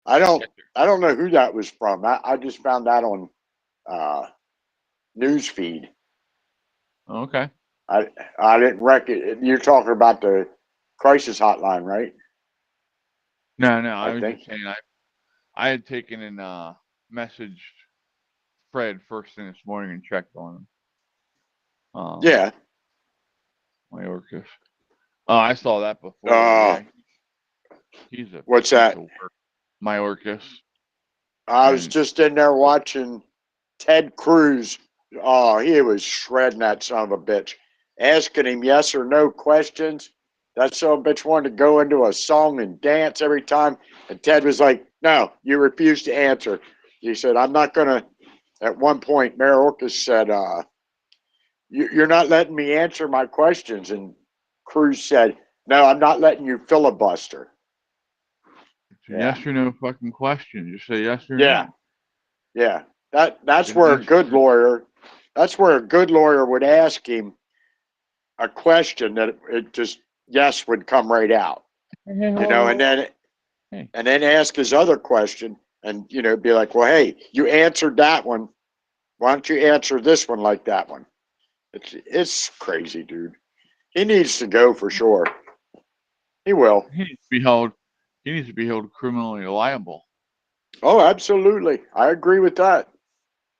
I don't know who that was from. I just found that on uh, news feed. Okay. I I didn't reckon you're talking about the crisis hotline, right? No, no, I I was think. just saying I had taken and messaged Fred first thing this morning and checked on him. Yeah. Mayorkas. I saw that before, but Uh, yeah, he's a what's piece that? of work. Mayorkas. I was And just in there watching Ted Cruz. Oh, he was shredding that son of a bitch, asking him yes or no questions. That son of a bitch wanted to go into a song and dance every time. And Ted was like, no, you refuse to answer. He said, I'm not going to. At one point, Mayor Orcas said, you're not letting me answer my questions. And Cruz said, no, I'm not letting you filibuster. it's a Yeah. yes or no fucking question. Just say yes or Yeah. no. Yeah. That's Didn't where a answer. good lawyer that's where a good lawyer would ask him a question that it just yes would come right out. Hey, hey, You whoa, know, whoa, whoa. Hey, and then ask his other question and be like, well, hey, you answered that one. Why don't you answer this one like that one? It's crazy, dude. He needs to go for sure. He will. he needs to be held. He needs to be held criminally liable. Oh, absolutely. I agree with that.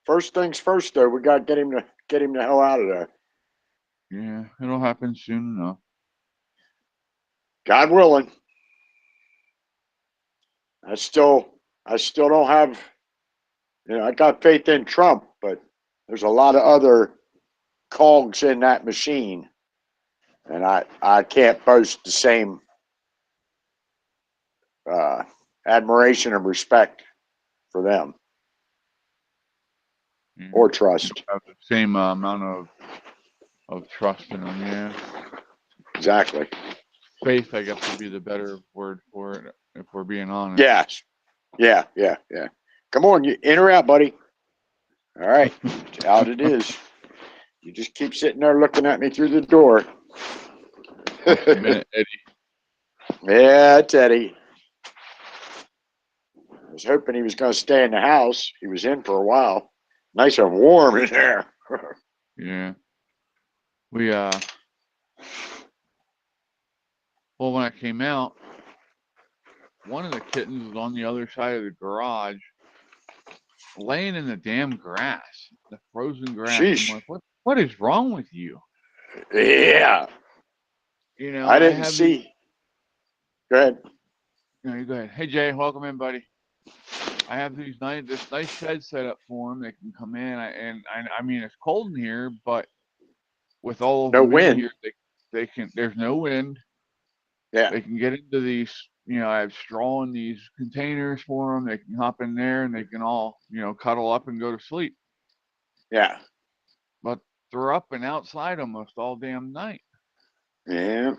First things first, though, we got to get him the hell out of there. Yeah, it'll happen soon enough. God willing. I still I still don't have I got faith in Trump, but there's a lot of other cogs in that machine, and I can't boast the same uh, admiration and respect for them Yeah, or you trust. don't have the same amount of trust in them. Yeah, Exactly. faith, I guess, would be the better word for it if we're being honest. Yes. Yeah. Yeah. Yeah. Come on, you in or out, buddy. All right. It's out it is. You just keep sitting there looking at me through the door. Just a minute, Eddie. Yeah, Teddy. I was hoping he was going to stay in the house. He was in for a while. Nice and warm in there. Yeah, we well, when I came out, one of the kittens was on the other side of the garage, laying in the damn grass, the frozen grass. I'm Sheesh. like, what is wrong with you? Yeah. You know, I I didn't have these. see. Go ahead. You know, you go ahead. Hey Jay, welcome in, buddy. I have this nice shed set up for them. They can come in. I mean, it's cold in here, but with all of No them in wind. here, they can. There's no wind. Yeah. They can get into these. You know, I have straw in these containers for them. They can hop in there and they can all cuddle up and go to sleep. Yeah. But they're up and outside almost all damn night. Yeah.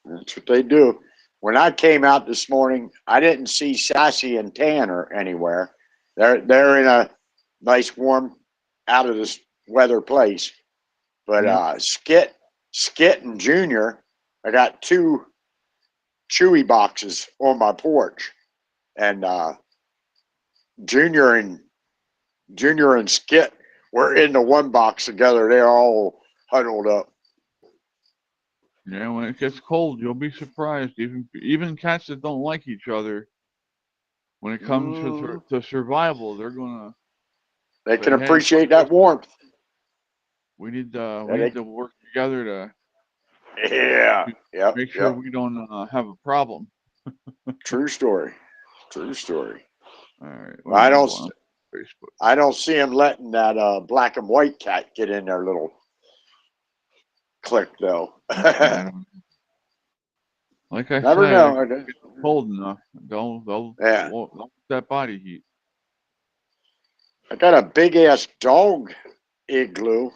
That's what they do. When I came out this morning, I didn't see Sassy and Tanner anywhere. They're in a nice warm out of this weather place. But Yep. Skit and Junior, I got two Chewy boxes on my porch. And Junior and Junior and Skit were in the one box together. They're all huddled up. Yeah. When it gets cold, you'll be surprised. Even cats that don't like each other, when it comes Mm, to survival, they're gonna they say, can "Hey, appreciate that warmth. we Yeah, need to work together yeah, to yep, make sure yep. we don't have a problem." True story. True story. All right, what Well, am I going on Facebook? I don't see him letting that black and white cat get in their little clique though. I don't. Like I Never said, it know. gets cold enough. Yeah, They'll that body heat. I got a big ass dog igloo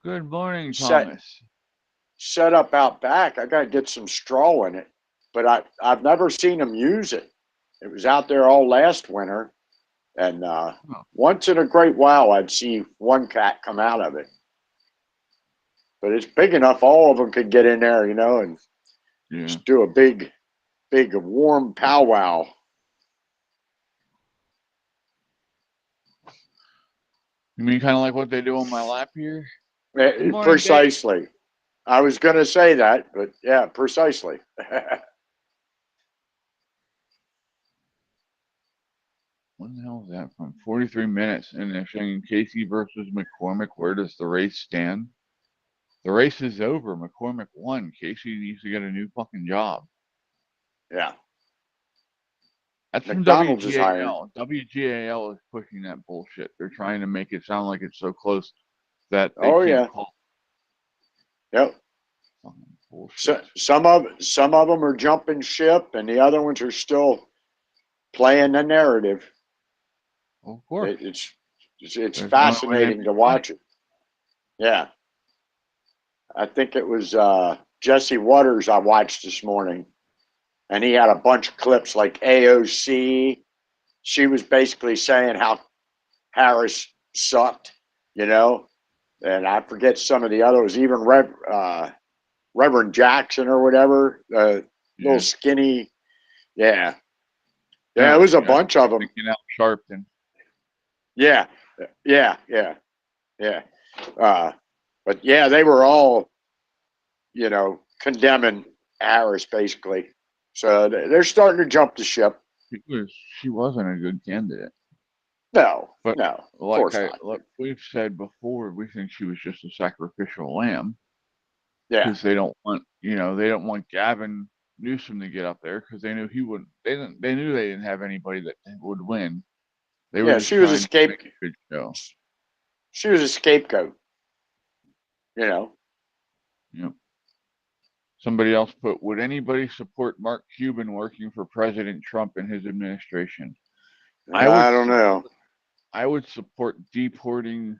Good morning, set Thomas. set up out back. I got to get some straw in it, but I've never seen him use it. It was out there all last winter, and Oh, once in a great while, I'd see one cat come out of it. But it's big enough, all of them could get in there, and yeah. just do a big warm powwow. You mean kind of like what they do on my lap here? Good morning, Dave. Precisely. I was going to say that, but yeah, precisely. When the hell is that from? 43 minutes, and they're saying Casey versus McCormick. Where does the race stand? The race is over. McCormick won. Casey needs to get a new fucking job. Yeah. That's from McDonald's is hiring. WGAL. WGAL is pushing that bullshit. They're trying to make it sound like it's so close that they Oh, can't yeah. call Yep. fucking bullshit. Some of them are jumping ship, and the other ones are still playing the narrative. Of course. It's There's the only way they fascinating make to money. watch it. Yeah. I think it was Jesse Waters I watched this morning, and he had a bunch of clips like AOC. She was basically saying how Harris sucked, you know, and I forget some of the others, even Reverend Jackson or whatever, little Yeah. skinny. Yeah. Yeah, Yeah, it was a yeah, bunch of them. Thinking out Sharpton. Yeah. But yeah, they were all, condemning Harris basically. So they're starting to jump the ship. She wasn't a good candidate. No, But no, of like course not. like we've said before, we think she was just a sacrificial lamb Yeah. because they don't want Gavin Newsom to get up there because they knew he wouldn't. They knew they didn't have anybody that would win. They were Yeah, just she was trying to make a good show. She was a scapegoat. You know. Yep. Somebody else put, would anybody support Mark Cuban working for President Trump and his administration? I don't know. I would support deporting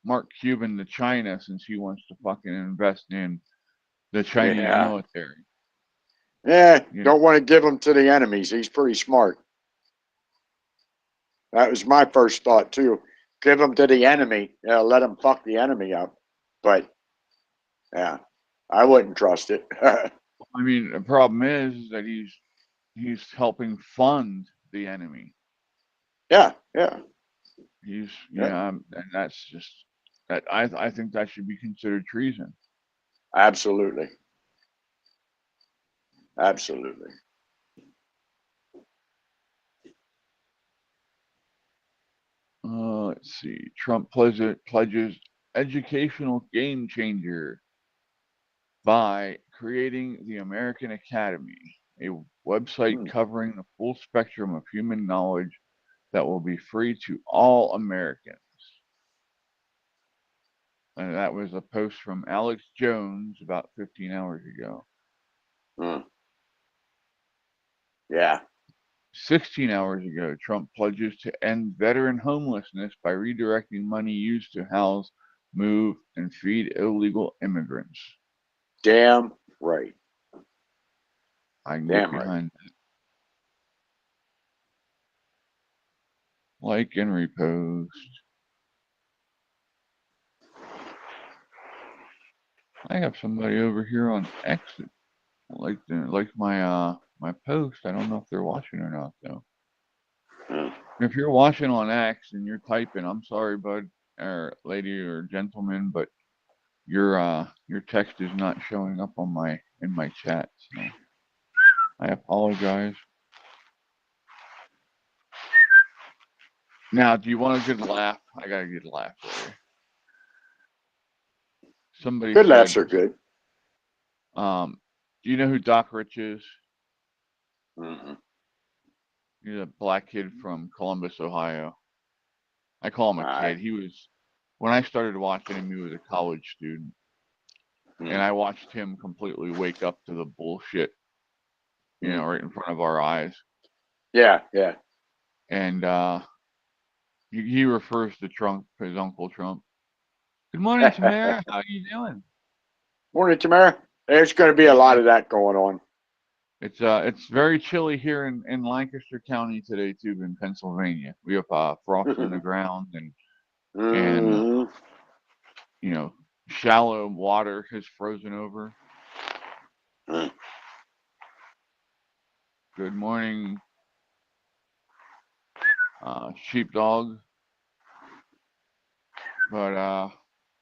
Mark Cuban to China since he wants to fucking invest in the Chinese Yeah. military. Yeah, You don't want to give him to the enemies. He's pretty smart. That was my first thought too. Give him to the enemy. Let him fuck the enemy up. But yeah, I wouldn't trust it. I mean, the problem is that he's helping fund the enemy. Yeah. He's Yeah. and that's just that I think that should be considered treason. Absolutely. Let's see. Trump pledges educational game changer by creating the American Academy, a website covering the full spectrum of human knowledge that will be free to all Americans. And that was a post from Alex Jones about 15 hours ago. Yeah. 16 hours ago, Trump pledges to end veteran homelessness by redirecting money used to house, move, and feed illegal immigrants. Damn right. I can get behind that. Like and repost. I have somebody over here on X that like my post. I don't know if they're watching or not though. If you're watching on X and you're typing, I'm sorry, bud, or lady, or gentleman, but your text is not showing up on in my chat. So I apologize. Now, do you want a good laugh? I got a good laugh for you. Somebody Good said, laughs are good. do you know who Doc Rich is? Mm-hmm. He's a black kid from Columbus, Ohio. I call him a kid. He was, when I started watching him, he was a college student. And I watched him completely wake up to the bullshit, right in front of our eyes. Yeah. And he refers to Trump, his Uncle Trump. Good morning, Tamara. How you doing? Morning, Tamara. There's going to be a lot of that going on. It's very chilly here in Lancaster County today too, in Pennsylvania. We have frost on the ground and shallow water has frozen over. Good morning, sheepdog. But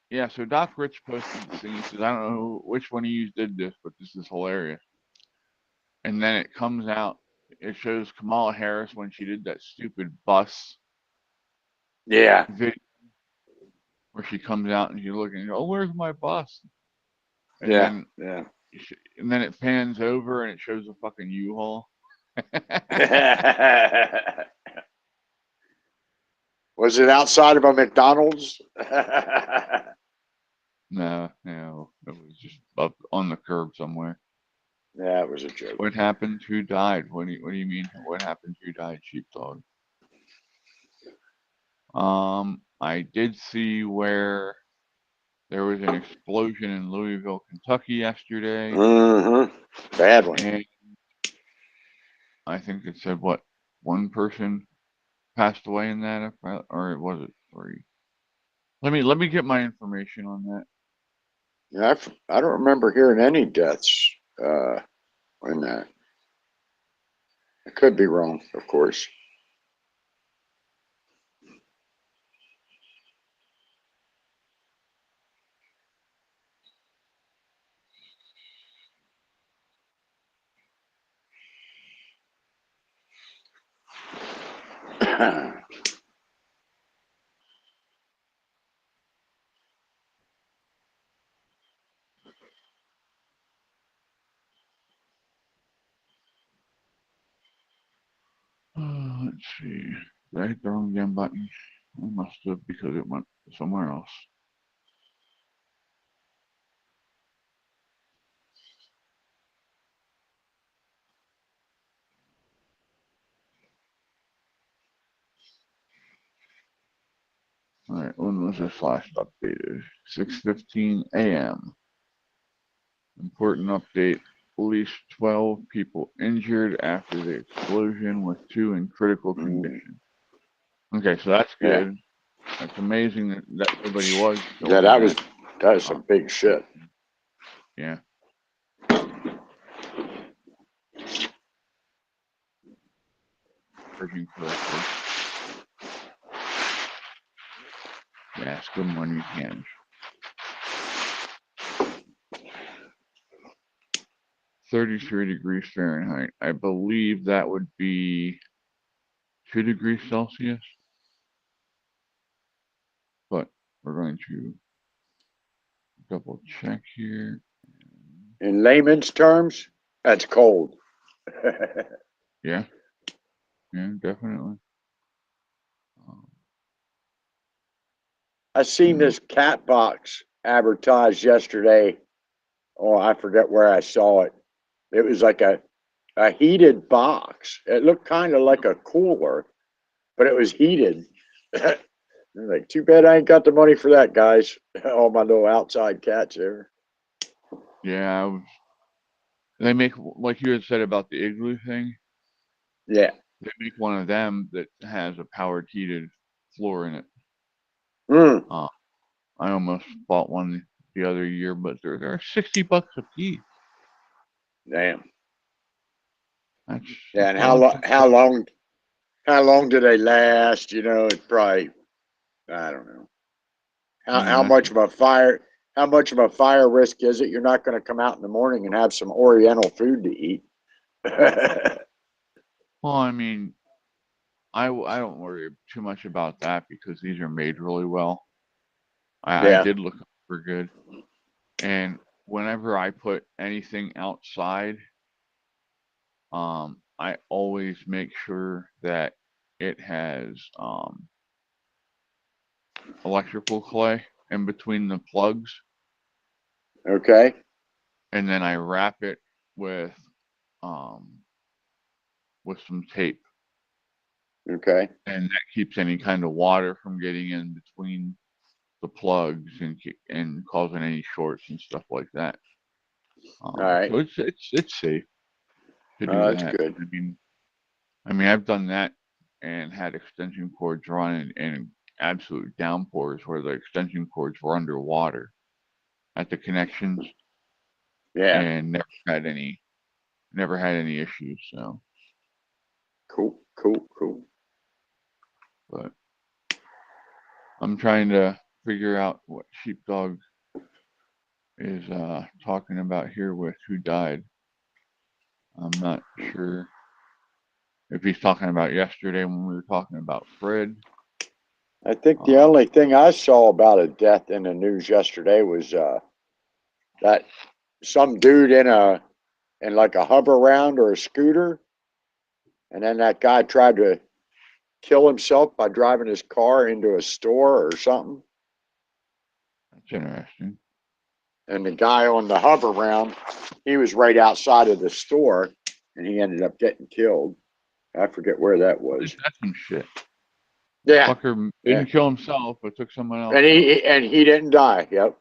yeah. So Doc Rich posted the thing. He says, "I don't know which one of you did this, but this is hilarious." And then it comes out. It shows Kamala Harris when she did that stupid bus Yeah, video where she comes out and you're looking, oh, where's my bus? And yeah, then yeah. and then it pans over and it shows a fucking U-Haul. Was it outside of a McDonald's? No, it was just up on the curb somewhere. Yeah, it was a joke. What happened? Who died? What do you mean? What happened? Who died? Sheepdog. I did see where there was an explosion in Louisville, Kentucky yesterday, Mm-hmm. Bad one. and I think it said what one person passed away in that, or was it three? Let me get my information on that. Yeah, I don't remember hearing any deaths in that. I could be wrong, of course. Let's see. Did I hit the wrong damn button? I must have because it went somewhere else. All right, when was this last updated? 6:15 a.m. Important update. At least 12 people injured after the explosion, with 2 in critical condition. Okay, so that's Yeah, good. That's amazing that nobody was killed. yeah, in that was some big shit. Yeah. Working correctly. Yes, good morning, hands. 33 degrees Fahrenheit. I believe that would be 2 degrees Celsius. But we're going to double check here. In layman's terms, that's cold. Yeah, definitely. I seen this cat box advertised yesterday. Oh, I forget where I saw it. It was like a heated box. It looked kind of like a cooler, but it was heated. Like, too bad I ain't got the money for that, guys. All my little outside cats there. Yeah, they make, like you had said about the igloo thing, Yeah. they make one of them that has a powered heated floor in it. Mm. I almost bought one the other year, but they're $60 a piece. Damn. That's Yeah, and a lot to how long do they last? You know, it's probably, I don't know. man, How much of a fire risk is it? You're not going to come out in the morning and have some Oriental food to eat. well, I mean, I don't worry too much about that because these are made really well. I Yeah. did look for good, and whenever I put anything outside, I always make sure that it has electrical clay in between the plugs, Okay. and then I wrap it um with some tape, Okay. and that keeps any kind of water from getting in between the plugs and causing any shorts and stuff like that. All right. So it's safe to do That's that. good. I mean I've done that and had extension cords running in absolute downpours where the extension cords were underwater at the connections Yeah. and never had any issues. So, Cool. Cool. Cool. but I'm trying to figure out what Sheepdog is talking about here with who died. I'm not sure if he's talking about yesterday when we were talking about Fred. I think the only thing I saw about a death in the news yesterday was that some dude in like a hover round or a scooter, and then that guy tried to kill himself by driving his car into a store or something. That's interesting. And the guy on the hover round, he was right outside of the store, and he ended up getting killed. I forget where that was. That's some shit. Yeah, Fucker didn't kill himself, but took someone else. and he didn't die. Yep.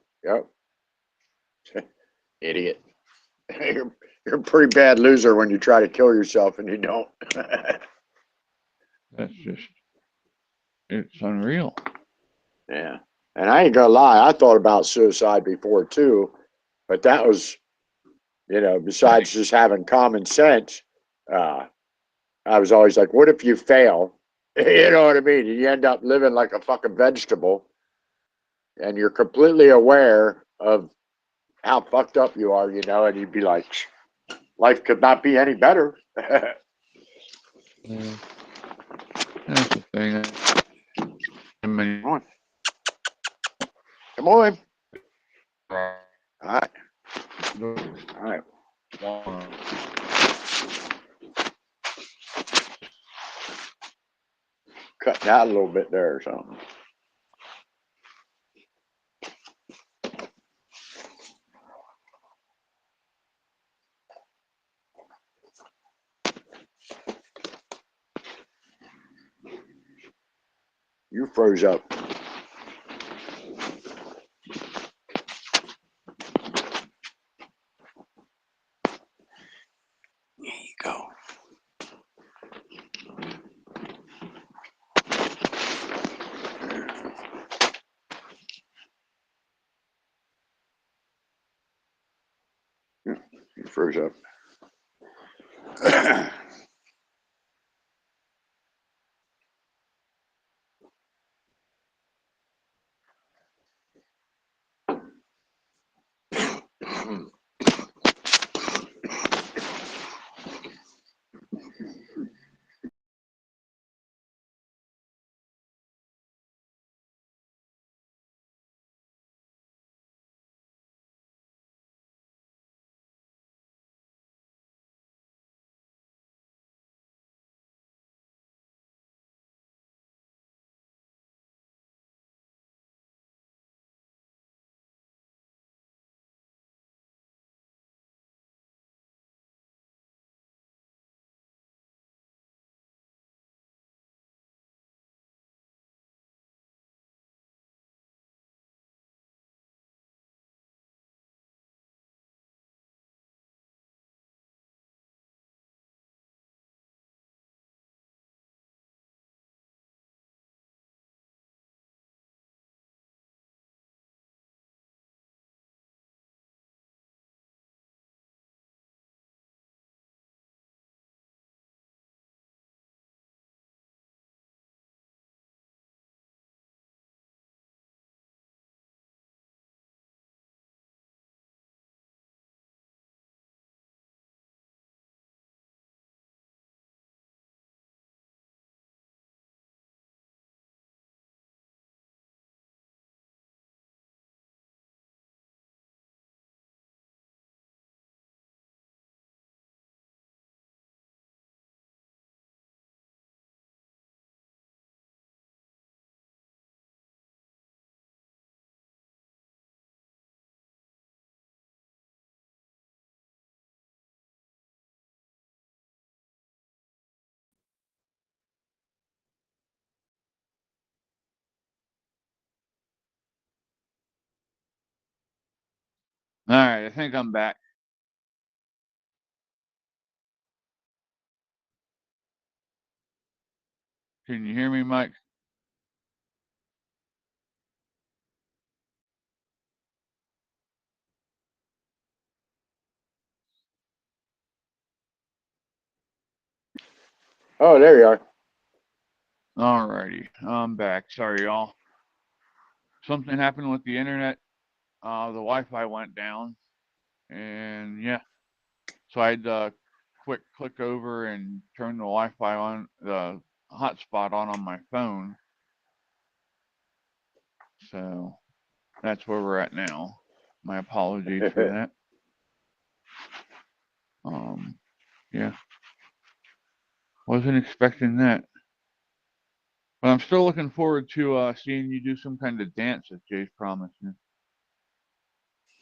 Idiot. You're a pretty bad loser when you try to kill yourself and you don't. That's just, it's unreal. Yeah. And I ain't gonna lie, I thought about suicide before too, but that was, besides just having common sense, I was always like, what if you fail? You know what I mean? You end up living like a fucking vegetable and you're completely aware of how fucked up you are, and you'd be like, life could not be any better. Yeah. That's the thing. I mean, Come on. All right. Cutting out a little bit there or something. You froze up. There you go. You froze up. All right, I think I'm back. Can you hear me, Mike? Oh, there you are. All righty, I'm back. Sorry, y'all. something happened with the internet. The Wi-Fi went down, and yeah, so I had to quick click over and turn the Wi-Fi on, the hotspot on my phone. So that's where we're at now. My apologies for that. Yeah, wasn't expecting that. But I'm still looking forward to seeing you do some kind of dance that Jay's promised me.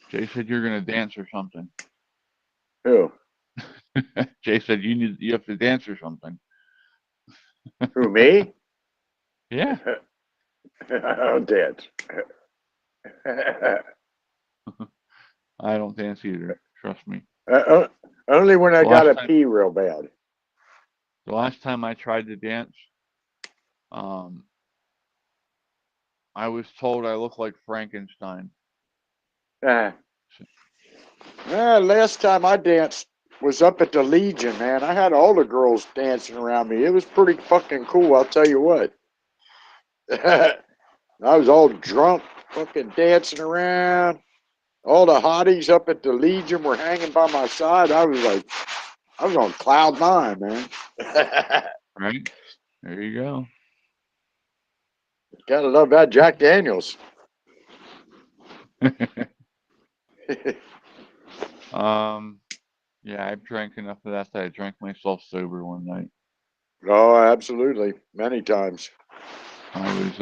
Jay said you're gonna dance or something. Who? Jay said you have to dance or something. Who, me? Yeah. I'll dance. I don't dance either. Trust me. Only when I The gotta last time, pee real bad. the last time I tried to dance, I was told I look like Frankenstein. Last time I danced was up at the Legion, man. I had all the girls dancing around me. It was pretty fucking cool, I'll tell you what. I was all drunk, fucking dancing around. All the hotties up at the Legion were hanging by my side. I was on cloud nine, man. Right? There you go. Gotta love that Jack Daniels. Yeah, I drank enough of that I drank myself sober one night. Oh, absolutely. Many times. I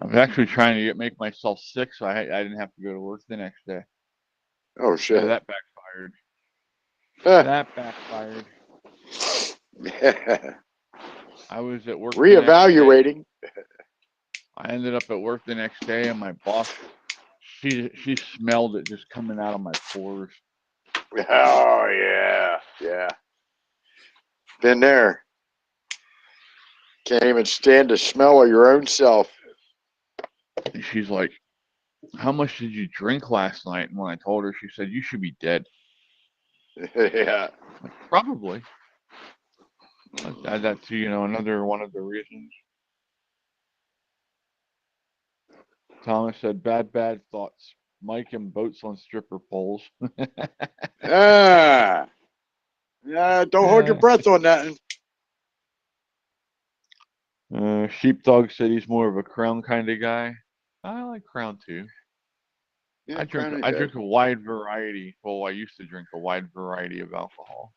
was actually trying to make myself sick so I didn't have to go to work the next day. Oh, shit. That backfired. That backfired. I was at work. Reevaluating. I ended up at work the next day, and my boss, she smelled it just coming out of my pores. Oh yeah, yeah. Been there. Can't even stand the smell of your own self. And she's like, "How much did you drink last night?" And when I told her, she said, "You should be dead." Yeah. Like, probably. Let's add that to another one of the reasons. Thomas said, bad thoughts. Mike and boats on stripper poles. Yeah. Don't hold your breath on that. Sheepdog said he's more of a Crown kind of guy. I like Crown too. Yeah, I drink a wide variety. Well, I used to drink a wide variety of alcohol.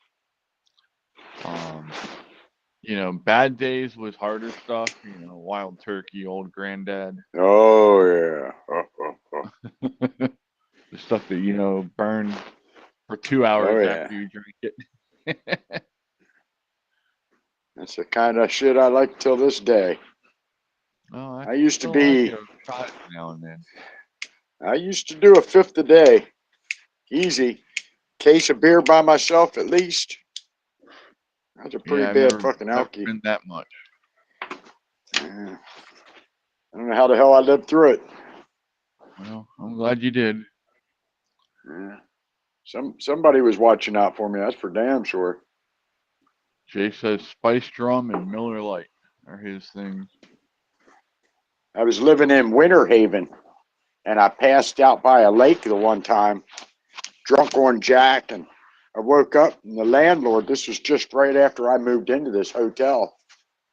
Bad days was harder stuff. Wild Turkey, Old Granddad. Oh yeah. The stuff that burned for 2 hours after you drink it. That's the kind of shit I like till this day. Oh, I used to be. Shot now and then. I used to do a fifth a day, easy. Case of beer by myself at least. That's a pretty bad fucking alky. Been that much. Yeah. I don't know how the hell I lived through it. Well, I'm glad you did. Yeah. Somebody was watching out for me. That's for damn sure. Jay says Spice Drum and Miller Lite are his things. I was living in Winter Haven, and I passed out by a lake the one time, drunk on Jack, and I woke up, and the landlord, this was just right after I moved into this hotel,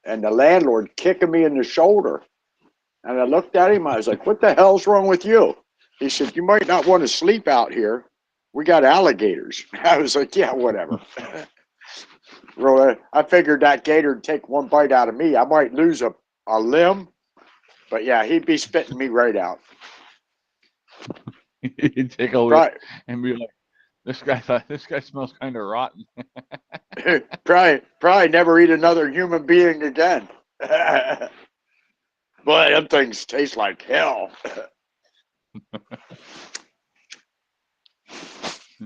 and the landlord kicking me in the shoulder. And I looked at him, I was like, what the hell's wrong with you? He said, you might not want to sleep out here. We got alligators. I was like, yeah, whatever. I figured that gator would take one bite out of me. I might lose a limb, but yeah, he'd be spitting me right out. He'd take a look and be like, this guy smells kind of rotten. probably never eat another human being again. Boy, them things taste like hell.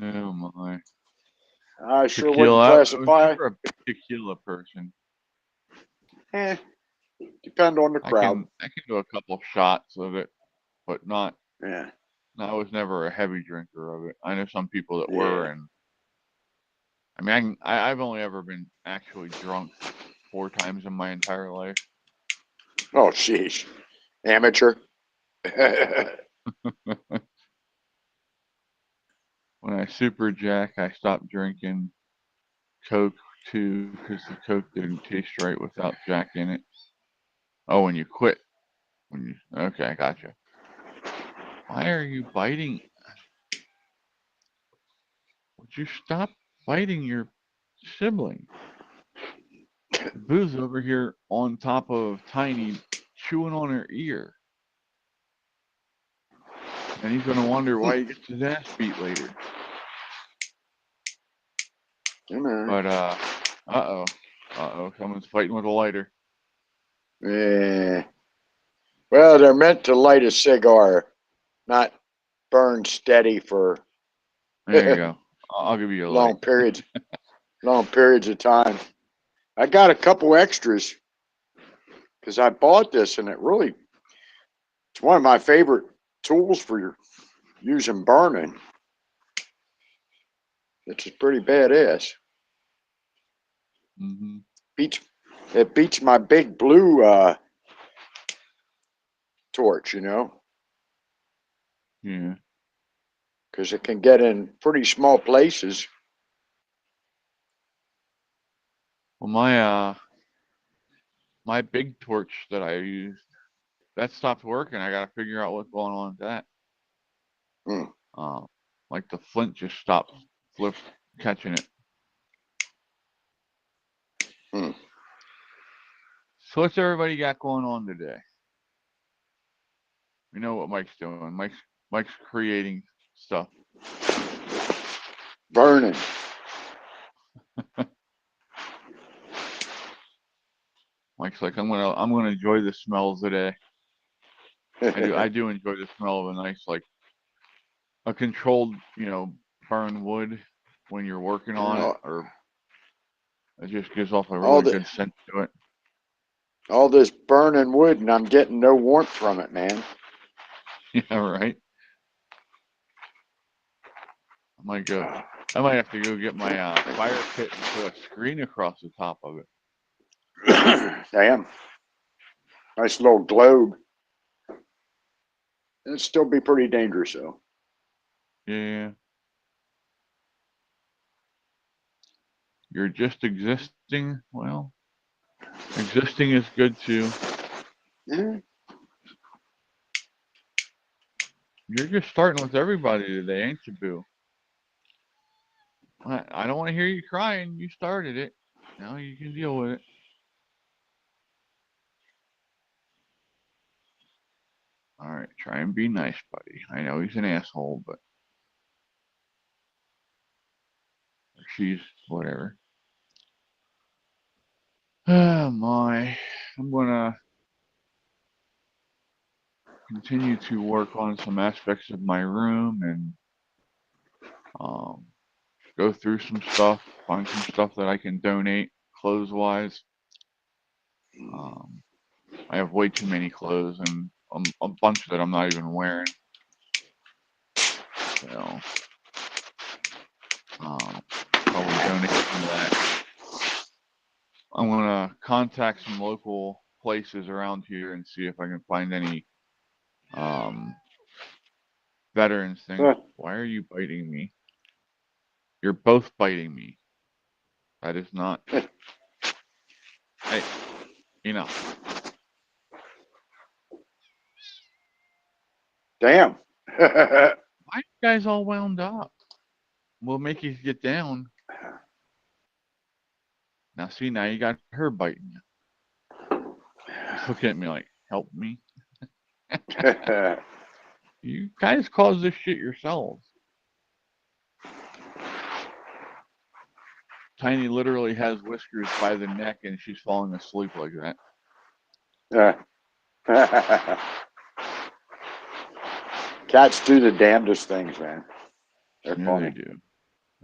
Oh my. I sure wouldn't classify. I was never a big tequila person. Depend on the crowd. I can do a couple shots of it, but not. Yeah. I was never a heavy drinker of it. I know some people that were, and I mean, I've only ever been actually drunk 4 times in my entire life. Oh, sheesh. Amateur. When I super jack, I stopped drinking Coke too because the Coke didn't taste right without Jack in it. Oh, when you quit. Okay, I gotcha. Why are you biting? Would you stop biting your sibling? Boo's over here on top of Tiny, chewing on her ear. And he's gonna wonder why he gets his ass beat later. But someone's fighting with a lighter. Yeah. Well, they're meant to light a cigar, not burn steady for There you go. I'll give you a long light. periods of time. I got a couple extras because I bought this and it's one of my favorite tools for using burning. It's pretty badass. Mm-hmm. It beats my big blue torch, Yeah. because it can get in pretty small places. Well, my big torch that I used, that stopped working. I got to figure out what's going on with that. Hmm. Like the flint just stopped catching it. Hmm. So what's everybody got going on today? We know what Mike's doing. Mike's creating stuff. Burning. Mike's like, I'm gonna enjoy the smells today. I do enjoy the smell of a nice, like, a controlled, burn wood when you're working on it, or it just gives off a really good scent to it. All this burning wood, and I'm getting no warmth from it, man. Yeah, right. I might have to go get my fire pit and put a screen across the top of it. Damn. Nice little globe. It'd still be pretty dangerous, though. Yeah. You're just existing. Well, existing is good too. Yeah. You're just starting with everybody today, ain't you, Boo? I don't want to hear you crying. You started it. Now you can deal with it. All right, try and be nice, buddy. I know he's an asshole, but or she's whatever. Oh my. I'm gonna continue to work on some aspects of my room and go through some stuff, find some stuff that I can donate clothes-wise. I have way too many clothes and a bunch that I'm not even wearing. So, probably donate some of that. I'm gonna contact some local places around here and see if I can find any veterans things. Why are you biting me? You're both biting me. That is not. Hey, enough. Damn. Why are you guys all wound up? We'll make you get down. Now, see, now you got her biting you. She's looking at me like, help me. You guys caused this shit yourselves. Tiny literally has Whiskers by the neck and she's falling asleep like that. Cats do the damnedest things, man. They're funny. They do.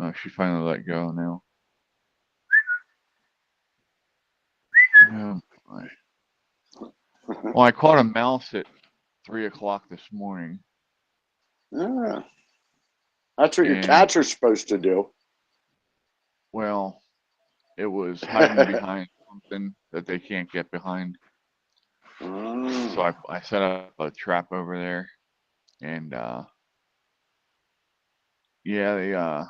Oh, she finally let go now. Oh, well, I caught a mouse at 3 o'clock this morning. Yeah. That's what your cats are supposed to do. Well, it was hiding behind something that they can't get behind. Mm. I set up a trap over there, and yeah,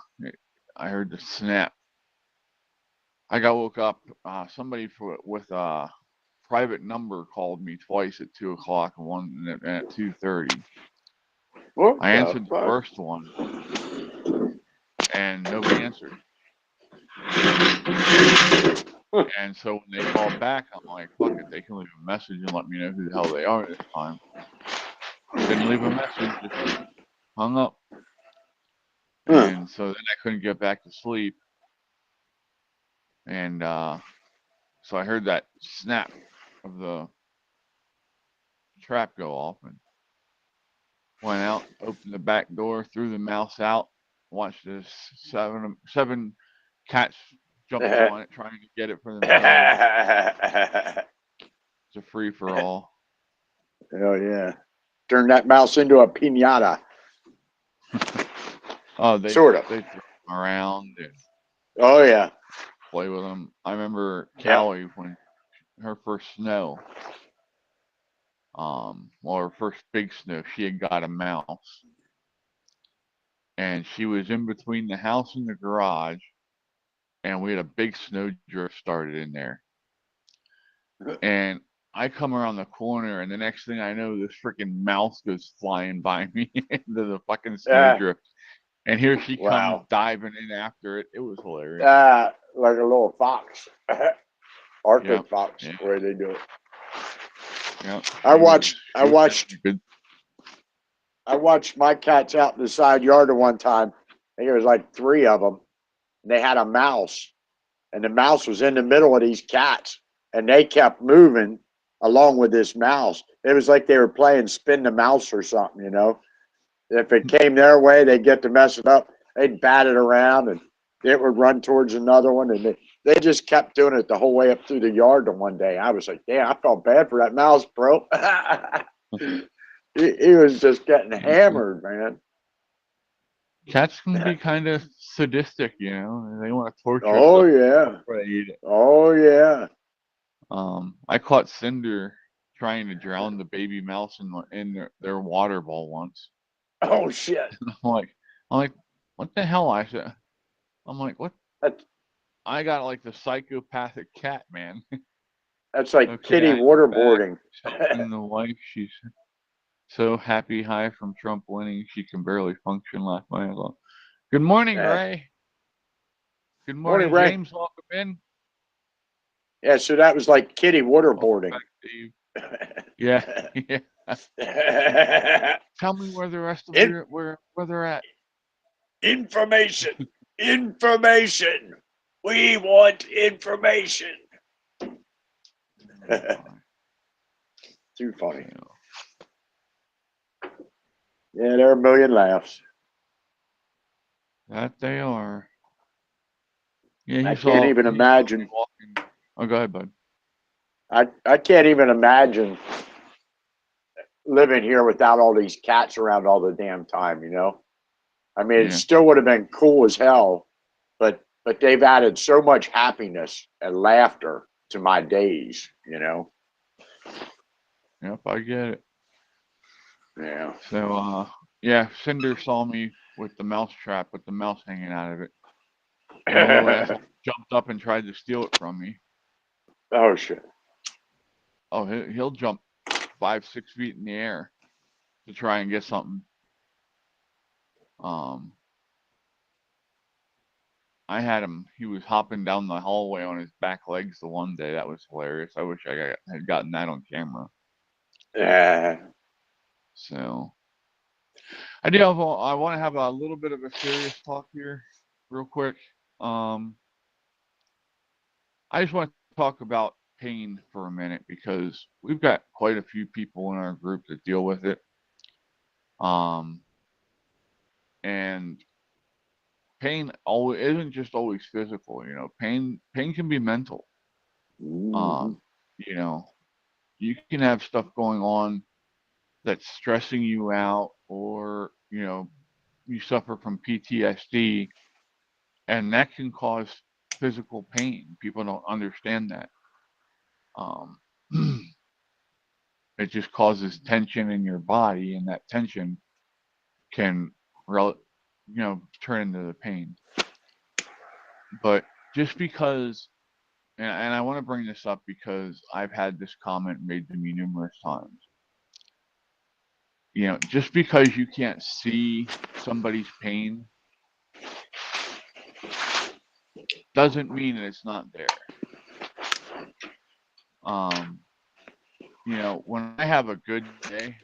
I heard the snap. I got woke up. Somebody with a private number called me twice at 2 o'clock and one at 2:30. What I the answered the fuck? first one, and nobody answered. And so when they called back, I'm like, fuck it, they can leave a message and let me know who the hell they are this time. Didn't leave a message, just hung up. And so then I couldn't get back to sleep. And so I heard that snap of the trap go off and went out, opened the back door, threw the mouse out, watched this seven cats jump on it, trying to get it for themselves. It's a free for all. Hell yeah. Turn that mouse into a pinata. Oh, they Sort of. throw them around and Oh yeah. play with them. I remember Yep. Callie when her first snow, well, her first big snow, she had got a mouse, and she was in between the house and the garage, and we had a big snow drift started in there, and I come around the corner, and the next thing I know, this freaking mouse goes flying by me into the fucking snow drift, and here she comes Wow. diving in after it. It was hilarious. Like a little fox. Arctic Yep. fox, Yeah. the way they do it. Yep. I watched Good. my cats out in the side yard at one time. I think it was like 3 of them. And they had a mouse, and the mouse was in the middle of these cats, and they kept moving along with this mouse. It was like they were playing spin the mouse or something, you know. If it came their way, they'd get to mess it up. They'd bat it around, and it would run towards another one, and they just kept doing it the whole way up through the yard. And one day, I was like, "Damn, I felt bad for that mouse, bro." he was just getting hammered, man. Cats can be kind of sadistic, you know. They want to torture Oh something yeah, before they eat it. oh yeah. I caught Cinder trying to drown the baby mouse in their water bowl once. Oh shit. I'm like, what the hell? I'm like, what? That's, I got like the psychopathic cat, man. that's like Okay, kitty I'm back. waterboarding. Helping the wife. She's so happy, high from Trump winning, she can barely function. Laugh my ass off. Good morning, Yeah. Ray. Good Morning, morning, Ray. James. Welcome in. Yeah, so that was like kitty Welcome waterboarding. back, Dave. Yeah, yeah. Tell me where the rest of where they're at. Information. Information. We want information. Too funny. Yeah, there are a million laughs. That they are. Yeah, I can't even imagine. Oh, go ahead, bud. I can't even imagine living here without all these cats around all the damn time, you know? I mean, it still would have been cool as hell, but they've added so much happiness and laughter to my days, you know? Yep, I get it. Yeah. So, yeah, Cinder saw me with the mouse trap with the mouse hanging out of it. And the little asshole jumped up and tried to steal it from me. Oh, shit. Oh, he'll jump 5-6 feet in the air to try and get something. I had him. He was hopping down the hallway on his back legs the one day. That was hilarious. I wish I had gotten that on camera. Yeah. So, I want to have a little bit of a serious talk here, real quick. I just want to talk about pain for a minute because we've got quite a few people in our group that deal with it. And pain isn't just always physical, you know. Pain can be mental. Mm-hmm. You know, you can have stuff going on that's stressing you out, or you know, you suffer from PTSD, and that can cause physical pain. People don't understand that. it just causes tension in your body, and that tension can, turn into the pain. But just because, and I want to bring this up because I've had this comment made to me numerous times. Just because you can't see somebody's pain doesn't mean that it's not there. When I have a good day,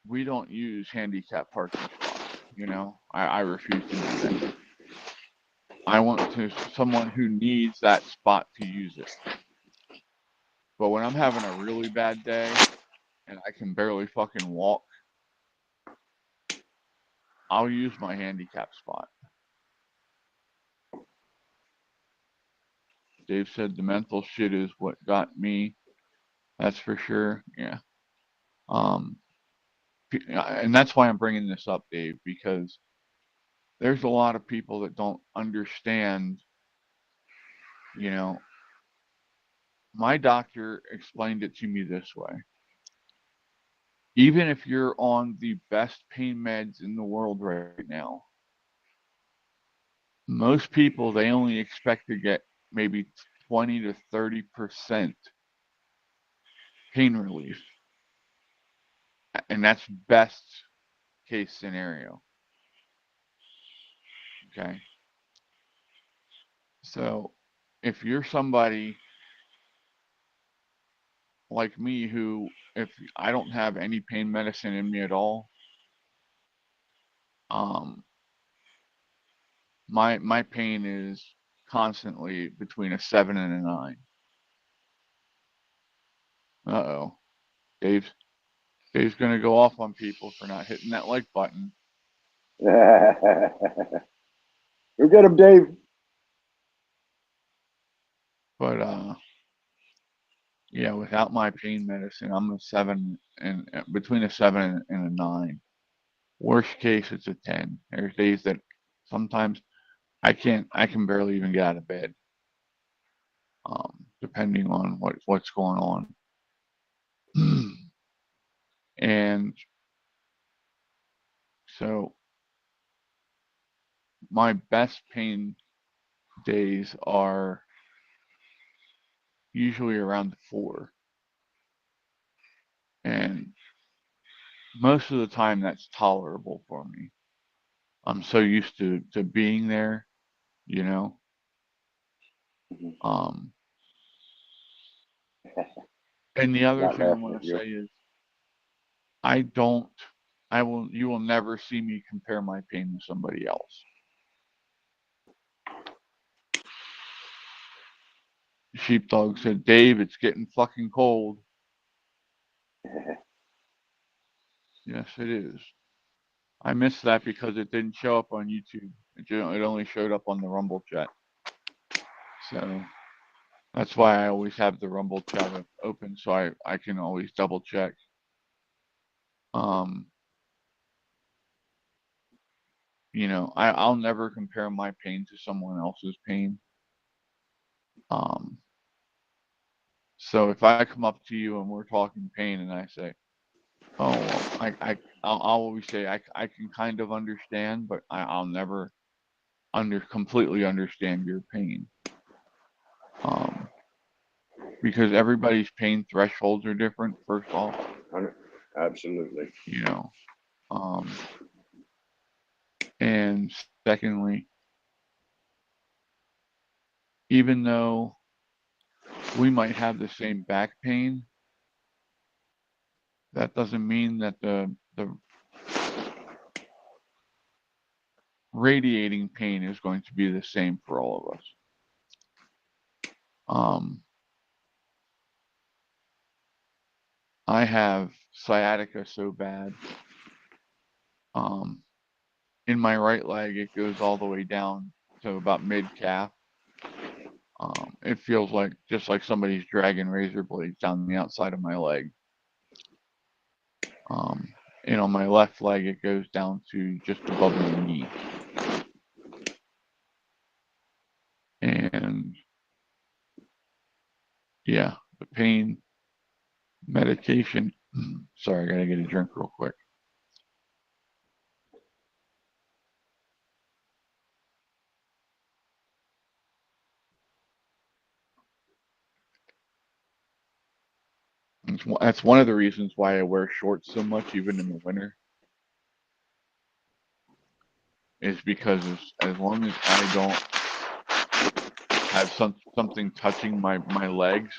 we don't use handicap parking spots. I refuse to do that. I want someone who needs that spot to use it. But when I'm having a really bad day and I can barely fucking walk, I'll use my handicap spot. Dave said the mental shit is what got me. That's for sure. Yeah. And that's why I'm bringing this up, Dave, because there's a lot of people that don't understand. My doctor explained it to me this way. Even if you're on the best pain meds in the world right now, most people, they only expect to get maybe 20 to 30% pain relief. And that's best case scenario. Okay. So if you're somebody like me who, if I don't have any pain medicine in me at all, my pain is constantly between a 7 and a 9. Uh-oh. Dave's gonna go off on people for not hitting that like button. Go get him, Dave. But yeah, without my pain medicine, I'm a 7 and between a 7 and a 9. Worst case, it's a 10. There's days that sometimes I can barely even get out of bed, depending on what's going on. And so my best pain days are usually around 4. And most of the time that's tolerable for me. I'm so used to being there, you know. Um, and the other Not thing I laughing want at to you. say is you will never see me compare my pain to somebody else. Sheepdog said, Dave, it's getting fucking cold. Yes, it is. I missed that because it didn't show up on YouTube. It only showed up on the Rumble chat. So that's why I always have the Rumble chat open, so I can always double check. I'll never compare my pain to someone else's pain. So if I come up to you and we're talking pain and I say, oh, well, I'll always say I can kind of understand, but I'll never completely understand your pain. Because everybody's pain thresholds are different, first off. Absolutely. And secondly, even though we might have the same back pain, that doesn't mean that the radiating pain is going to be the same for all of us. I have sciatica so bad. In my right leg, it goes all the way down to about mid-calf. It feels like just like somebody's dragging razor blades down the outside of my leg. And on my left leg, it goes down to just above my knee. And yeah, the pain medication. Sorry, I gotta get a drink real quick. That's one of the reasons why I wear shorts so much, even in the winter, is because as long as I don't have something touching my legs,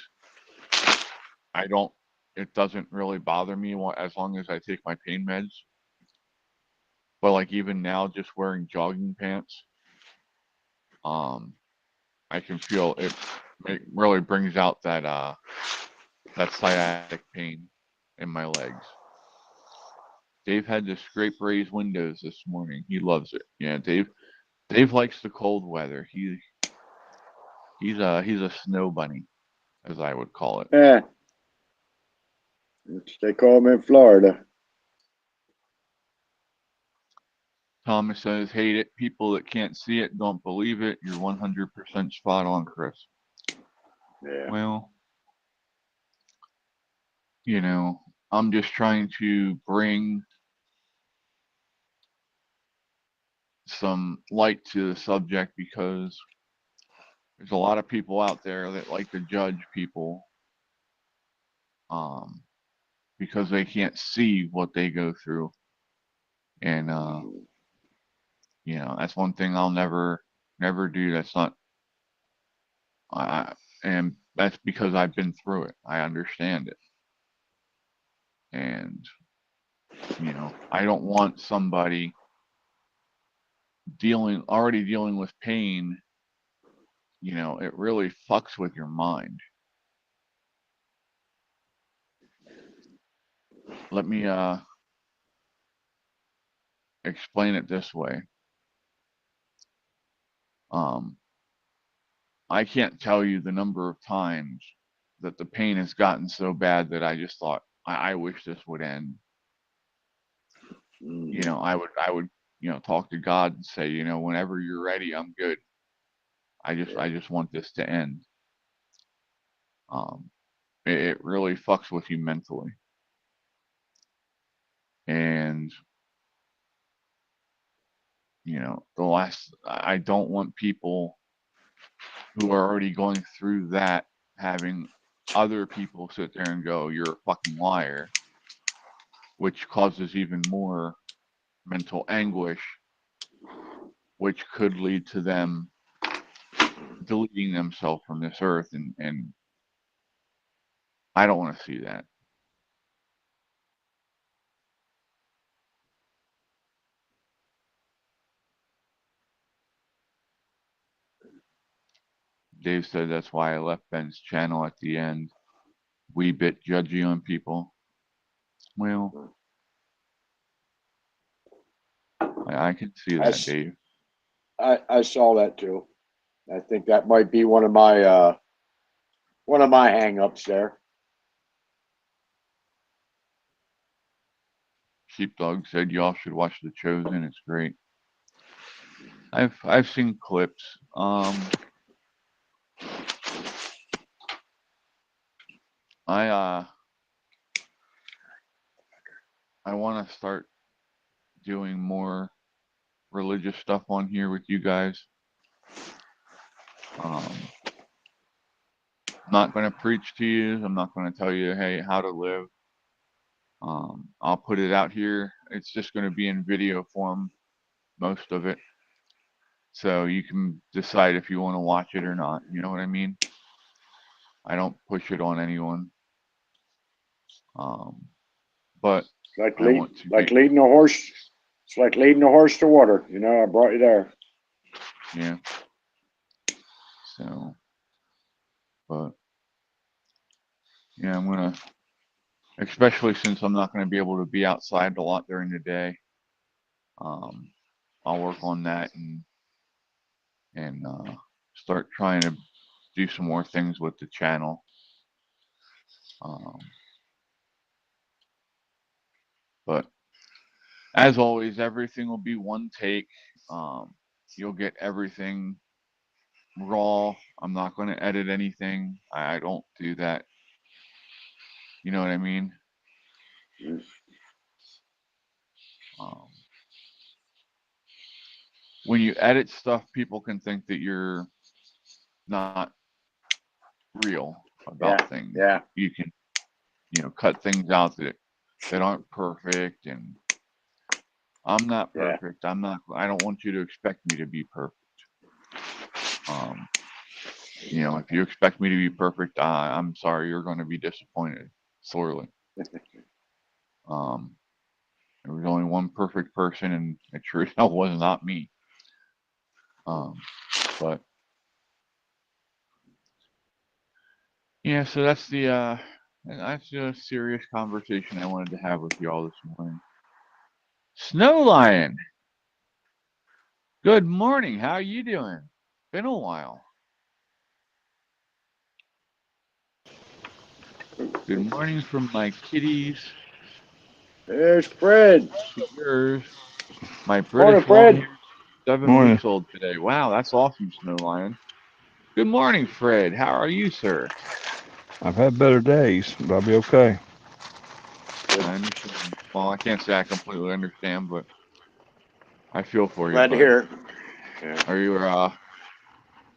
it doesn't really bother me as long as I take my pain meds. But like even now, just wearing jogging pants, I can feel it. It really brings out that sciatic pain in my legs. Dave had to scrape Ray's windows this morning. He loves it. Yeah, Dave likes the cold weather. He's a snow bunny, as I would call it. Yeah. They call them in Florida. Thomas says, hate it. People that can't see it don't believe it. You're 100% spot on, Chris. Yeah. Well, I'm just trying to bring some light to the subject because there's a lot of people out there that like to judge people because they can't see what they go through. And, that's one thing I'll never do. That's not, and that's because I've been through it. I understand it. And, I don't want somebody already dealing with pain. It really fucks with your mind. Let me explain it this way. I can't tell you the number of times that the pain has gotten so bad that I just thought, I wish this would end. I would, talk to God and say, whenever you're ready, I'm good. I just want this to end. It really fucks with you mentally. And, I don't want people who are already going through that having other people sit there and go, you're a fucking liar, which causes even more mental anguish, which could lead to them deleting themselves from this earth. And I don't want to see that. Dave said that's why I left Ben's channel at the end. Wee bit judgy on people. Well, I can see that, Dave. I saw that too. I think that might be one of my hang-ups there. Sheepdog said y'all should watch The Chosen. It's great. I've seen clips. I want to start doing more religious stuff on here with you guys. I'm not going to preach to you. I'm not going to tell you, hey, how to live. I'll put it out here. It's just going to be in video form, most of it. So you can decide if you want to watch it or not. You know what I mean? I don't push it on anyone. But It's like leading a horse. It's like leading a horse to water. I brought you there. Yeah. So, but yeah, I'm gonna, especially since I'm not gonna be able to be outside a lot during the day. I'll work on that and start trying to do some more things with the channel. But as always, everything will be one take. You'll get everything raw. I'm not going to edit anything. I don't do that. You know what I mean? Mm. Um, when you edit stuff, people can think that you're not real Yeah, about things. yeah, You can, cut things out that aren't perfect, and I'm not yeah. perfect. I don't want you to expect me to be perfect. Um, if you expect me to be perfect, I'm sorry, you're going to be disappointed sorely. Um, there was only one perfect person, and it sure as hell was not me. But yeah, so that's the serious conversation I wanted to have with you all this morning. Snow Lion, good morning. How are you doing? Been a while. Good morning from my kitties There's Fred. to yours. My Morning, British Fred. Long-Haired, 7 Morning. weeks old today. Wow, that's awesome, Snow Lion. Good morning, Fred. How are you, sir? I've had better days, but I'll be okay. I understand. Well, I can't say I completely understand, but I feel for you, Glad to bud. hear. Yeah. Are you,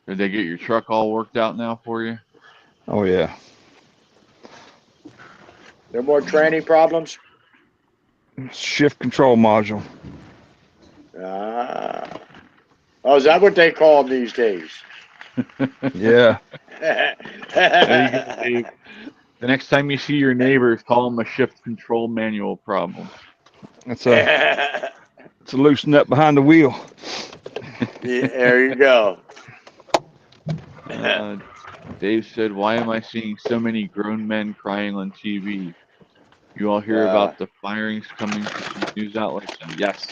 did they get your truck all worked out now for you? Oh yeah. No more tranny problems? Shift control module. Ah. Oh, is that what they call them these days? Yeah. There you go, Dave. The next time you see your neighbors, call them a shift control manual problem. It's a loose nut behind the wheel. Yeah, there you go. Uh, Dave said, "Why am I seeing so many grown men crying on TV? You all hear about the firings coming to some news outlets?" And yes,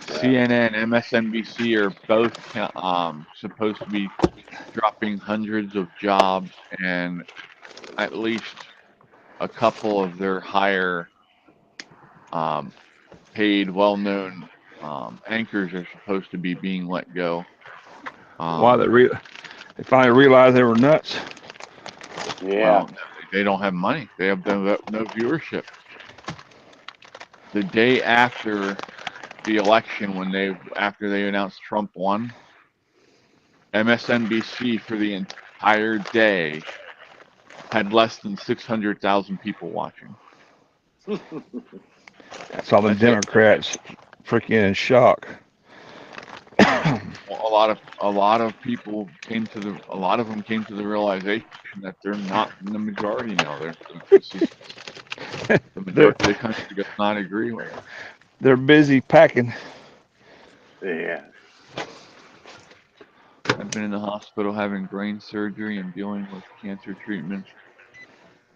CNN, MSNBC are both supposed to be dropping hundreds of jobs, and at least a couple of their higher paid, well-known anchors are supposed to be being let go. Why they finally realized they were nuts. Yeah. Well, they don't have money. They have no viewership. The day after the election, after they announced Trump won, MSNBC for the entire day had less than 600,000 people watching. That's all the That's it. Democrats freaking in shock. Well, a lot of them came to the realization that they're not in the majority now. The they're majority of the country does not agree with it. they're busy packing. Yeah. I've been in the hospital having brain surgery and dealing with cancer treatments,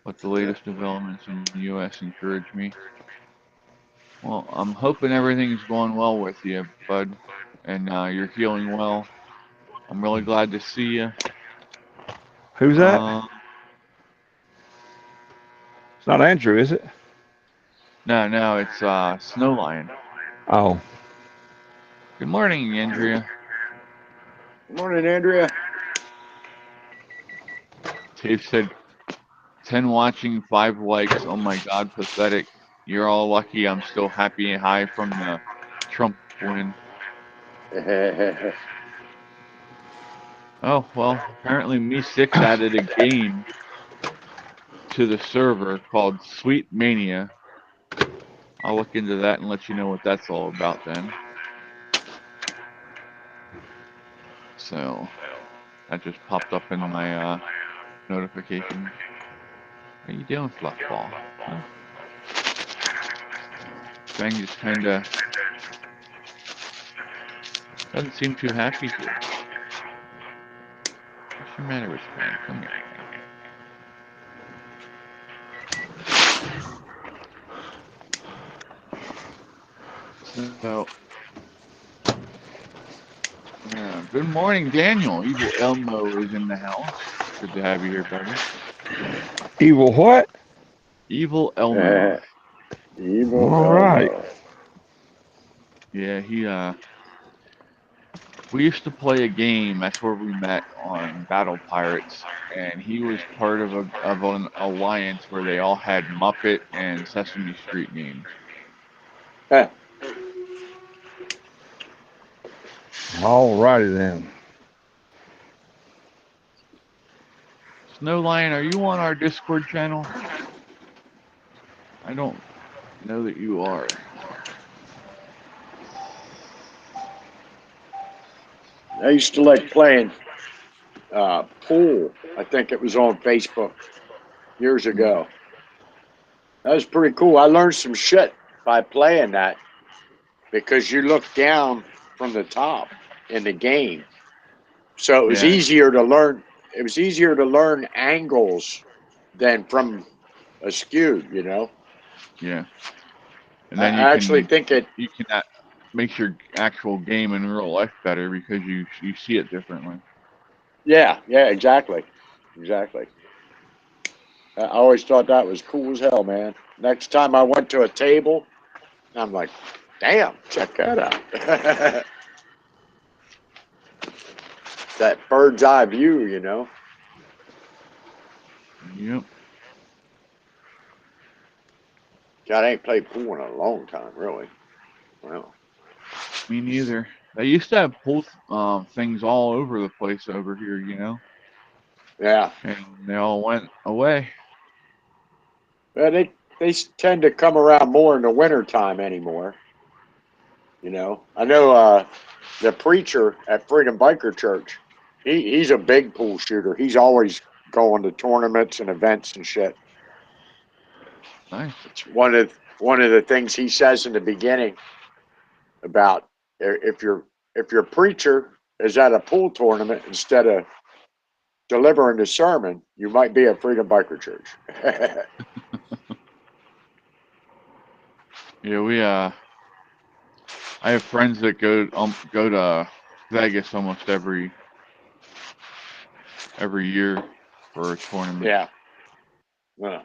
but the latest developments in the U.S. encourage me. Well, I'm hoping everything's going well with you, bud, and you're healing well. I'm really glad to see you. Who's that? It's not Andrew, is it? No, it's Snow Lion. Oh. Good morning, Andrea. Good morning, Andrea. Dave said, 10 watching, 5 likes. Oh my God, pathetic. You're all lucky I'm still happy and high from the Trump win. Oh, well, apparently Me6 added a game to the server called Sweet Mania. I'll look into that and let you know what that's all about then. So, that just popped up in my notifications. How you doing, Fluffball? Huh? Fang just kinda doesn't seem too happy here. What's the matter with Fang? Come here, Fang. So, good morning, Daniel. Evil Elmo is in the house. Good to have you here, buddy. Evil what? Evil Elmo. Evil All right. Elmo. Yeah, We used to play a game. That's where we met on Battle Pirates, and he was part of an alliance where they all had Muppet and Sesame Street games. Huh. All righty then. Snow Lion, are you on our Discord channel? I don't know that you are. I used to like playing pool. I think it was on Facebook years ago. That was pretty cool. I learned some shit by playing that because you look down from the top in the game. So it was Yeah. easier to learn. It was easier to learn angles than from askewed, you know. Yeah. And I then I actually think it. you can makes your actual game in real life better because you see it differently. Yeah, exactly. I always thought that was cool as hell, man. Next time I went to a table, I'm like, damn, check that out. That bird's eye view, you know. Yep. God, I ain't played pool in a long time, really. Well, Me neither. They used to have pool things all over the place over here, you know, yeah. and they all went away. Well, they tend to come around more in the wintertime anymore. You know, I know the preacher at Freedom Biker Church. He's a big pool shooter. He's always going to tournaments and events and shit. Nice. It's one of the things he says in the beginning about if your preacher is at a pool tournament instead of delivering the sermon, you might be at Freedom Biker Church. Yeah, I have friends that go to Vegas almost every year for a tournament. Yeah. Well,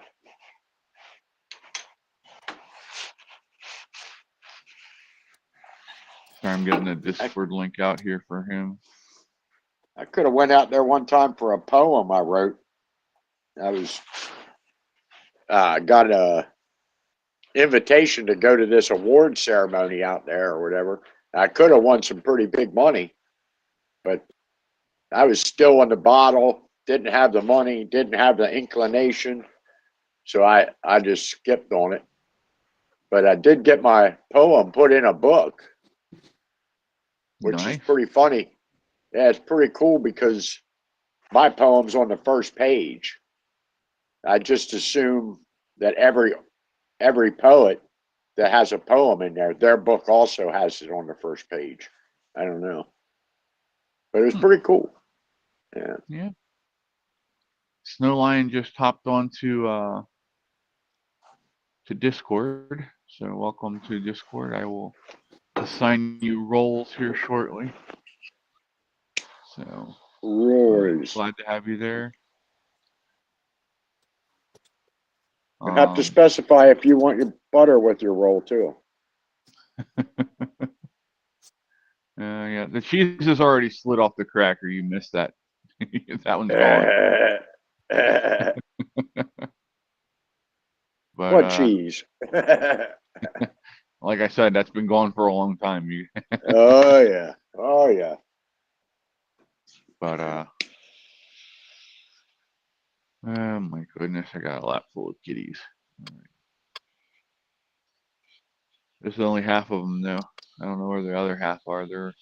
So I'm getting a Discord link out here for him. I could have went out there one time for a poem I wrote. I was got a invitation to go to this award ceremony out there or whatever. I could have won some pretty big money, but I was still in the bottle, didn't have the money, didn't have the inclination. So I just skipped on it. But I did get my poem put in a book, which Nice. is pretty funny. Yeah, it's pretty cool because my poem's on the first page. I just assume that every poet that has a poem in there, their book also has it on the first page. I don't know. But it was pretty cool. Yeah. Yeah. Snow Lion just hopped on to Discord. So welcome to Discord. I will assign you roles here shortly. So Roars. glad to have you there. You have to specify if you want your butter with your roll too. Yeah, the cheese is already slid off the cracker. You missed that. That one's gone. But What cheese? like I said, that's been gone for a long time. Oh yeah. Oh yeah. But oh my goodness, I got a lap full of kitties. All right. This is only half of them though. I don't know where the other half are. They're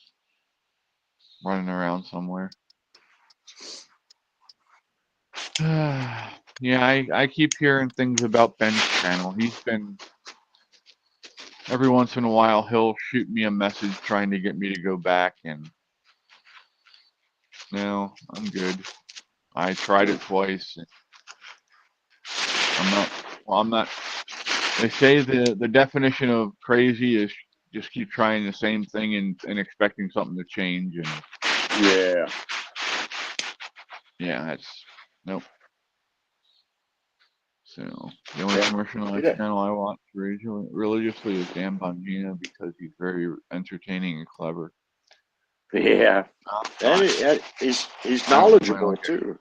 running around somewhere. Yeah, I keep hearing things about Ben's channel. He's been every once in a while he'll shoot me a message trying to get me to go back, and no, I'm good. I tried it twice. I'm not. They say the definition of crazy is just keep trying the same thing and expecting something to change. And yeah, that's nope. So the only commercial on the channel I watch religiously is Dan Bongino because he's very entertaining and clever. Yeah. And he's knowledgeable too.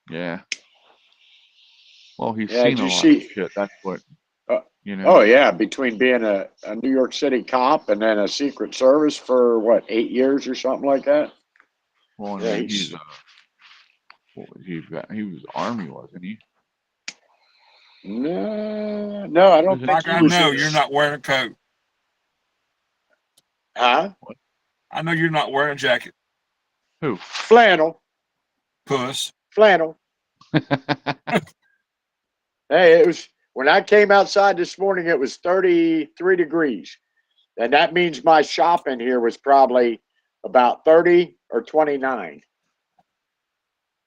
Yeah. Well, he's Yeah, seen did a you lot see? of shit. That's what, Uh, you know. Oh yeah, between being a New York City cop and then a Secret Service for what, 8 years or something like that. Well, I Yeah, mean, he's what was he? He was Army, wasn't he? no, I don't Was it- think Like he I was. know you're not wearing a coat. Huh? I know you're not wearing a jacket, Who? Flannel. puss. Hey, it was when I came outside this morning. It was 33 degrees, and that means my shop in here was probably about 30 or 29.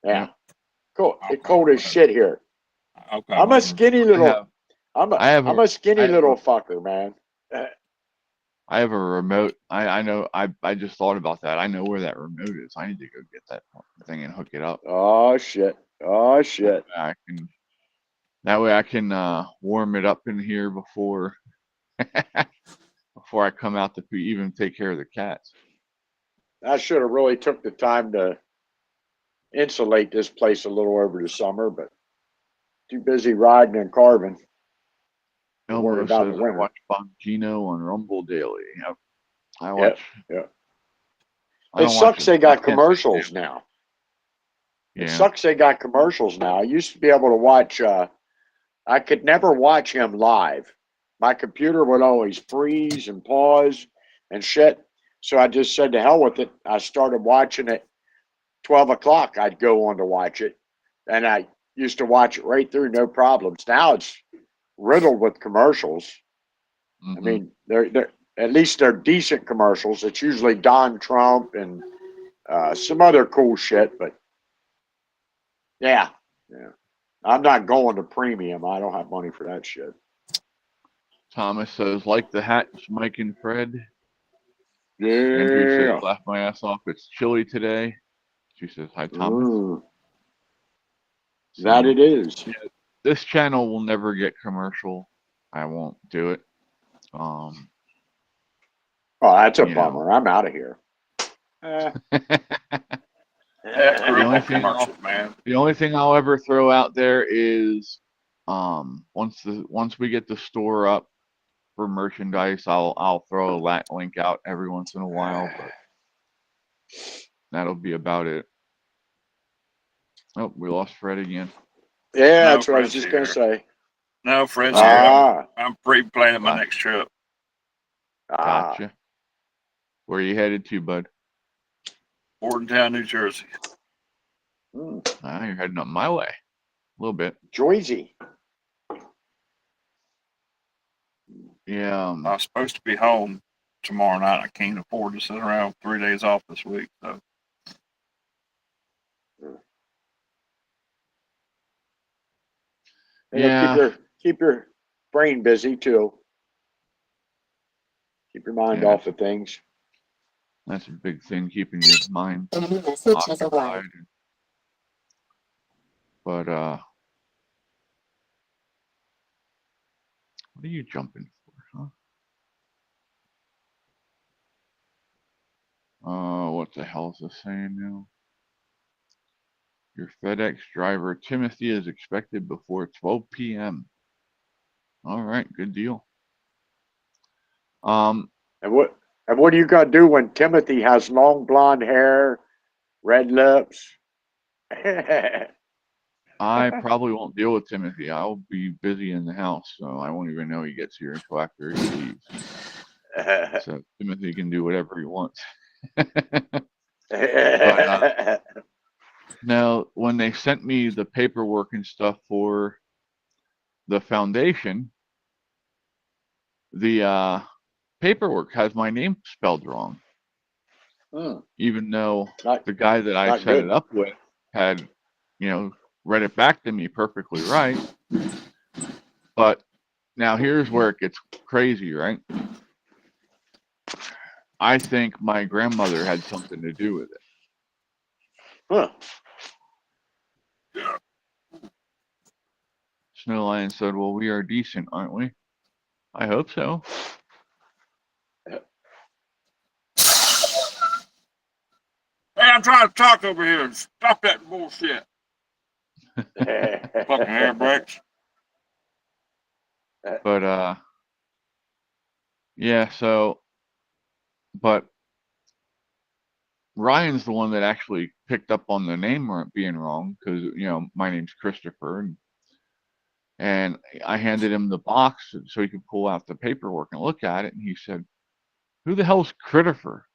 Yeah, Yep. cool. Okay, It's cold as whatever. shit here. Okay. I'm a whatever. skinny little. I have I'm a skinny I have little a- fucker, man. I have a remote. I know. I just thought about that. I know where that remote is. I need to go get that thing and hook it up. Oh shit. Oh shit. That way I can warm it up in here before before I come out to even take care of the cats. I should have really took the time to insulate this place a little over the summer, but too busy riding and carving. Don't worry Elmo about says the I winter. watch Bongino on Rumble Daily. Yep. I Yep, watch. yep. I It don't watch sucks they I got can't say commercials daily. now. It Yeah. sucks they got commercials now. I used to be able to watch, I could never watch him live. My computer would always freeze and pause and shit. So I just said to hell with it. I started watching it 12 o'clock. I'd go on to watch it. And I used to watch it right through, no problems. Now it's riddled with commercials. I Mhm. mean, they're at least they're decent commercials. It's usually Don Trump and some other cool shit, but yeah. I'm not going to premium. I don't have money for that shit. Thomas says, like the hats, Mike and Fred. Andrew Yeah. says, laugh my ass off. It's chilly today. She says, hi, Thomas. Mm, So, that it is. yeah, this channel will never get commercial. I won't do it. Oh, that's a You know. bummer. I'm out of here. Screw only all thing commercials, man. The only thing I'll ever throw out there is once we get the store up for merchandise, I'll throw a link out every once in a while, but that'll be about it. Oh, we lost Fred again. Yeah, No, that's what I was Fred's just going to say. No, Fred's here. I'm Ah, pre-planning my next trip. Gotcha. Where are you headed to, bud? Bordentown, New Jersey. You're Heading up my way. A little bit. Joyzy. Yeah. I was supposed to be home tomorrow night. I can't afford to sit around 3 days off this week. So Yeah. Keep your brain busy too. Keep your mind off of things. That's a big thing, keeping your mind occupied. But what are you jumping for, huh? What the hell is this saying now? Your FedEx driver, Timothy, is expected before 12 p.m. All right, good deal. And what do you got to do when Timothy has long blonde hair, red lips? I probably won't deal with Timothy. I'll be busy in the house, so I won't even know he gets here until after he leaves. So Timothy can do whatever he wants. But now, when they sent me the paperwork and stuff for the foundation, the paperwork has my name spelled wrong. Even though the guy that I set it up with had, read it back to me perfectly right. But now here's where it gets crazy, right? I think my grandmother had something to do with it. Huh. Snow Lion said, well, we are decent, aren't we? I hope so. I'm trying to talk over here. Stop that bullshit. Fucking air brakes. But yeah, so but Ryan's the one that actually picked up on the name being wrong because my name's Christopher, and I handed him the box so he could pull out the paperwork and look at it, and he said, "Who the hell's Christopher?"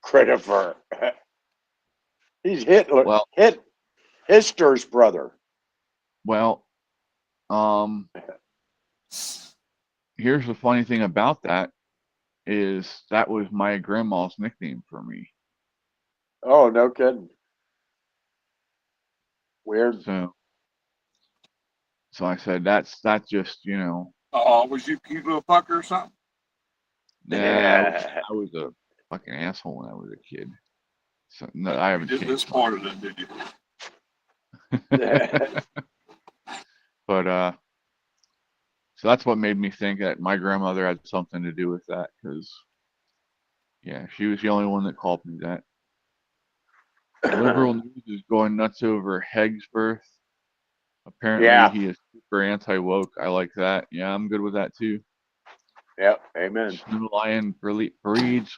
Christopher. He's Hitler. Well, Hitler's brother. well, here's the funny thing about that is that was my grandma's nickname for me. Oh, no kidding. Weird. So I said, that's just, Was you cute little fucker or something? I was a fucking asshole when I was a kid. So no, I haven't You changed. disappointed them, did you? But so that's what made me think that my grandmother had something to do with that, because yeah, she was the only one that called me that. Liberal news is going nuts over Heg's birth. Apparently, Yeah. he is super anti-woke. I like that. Yeah, I'm good with that too. Yep. Amen. Snow Lion breeds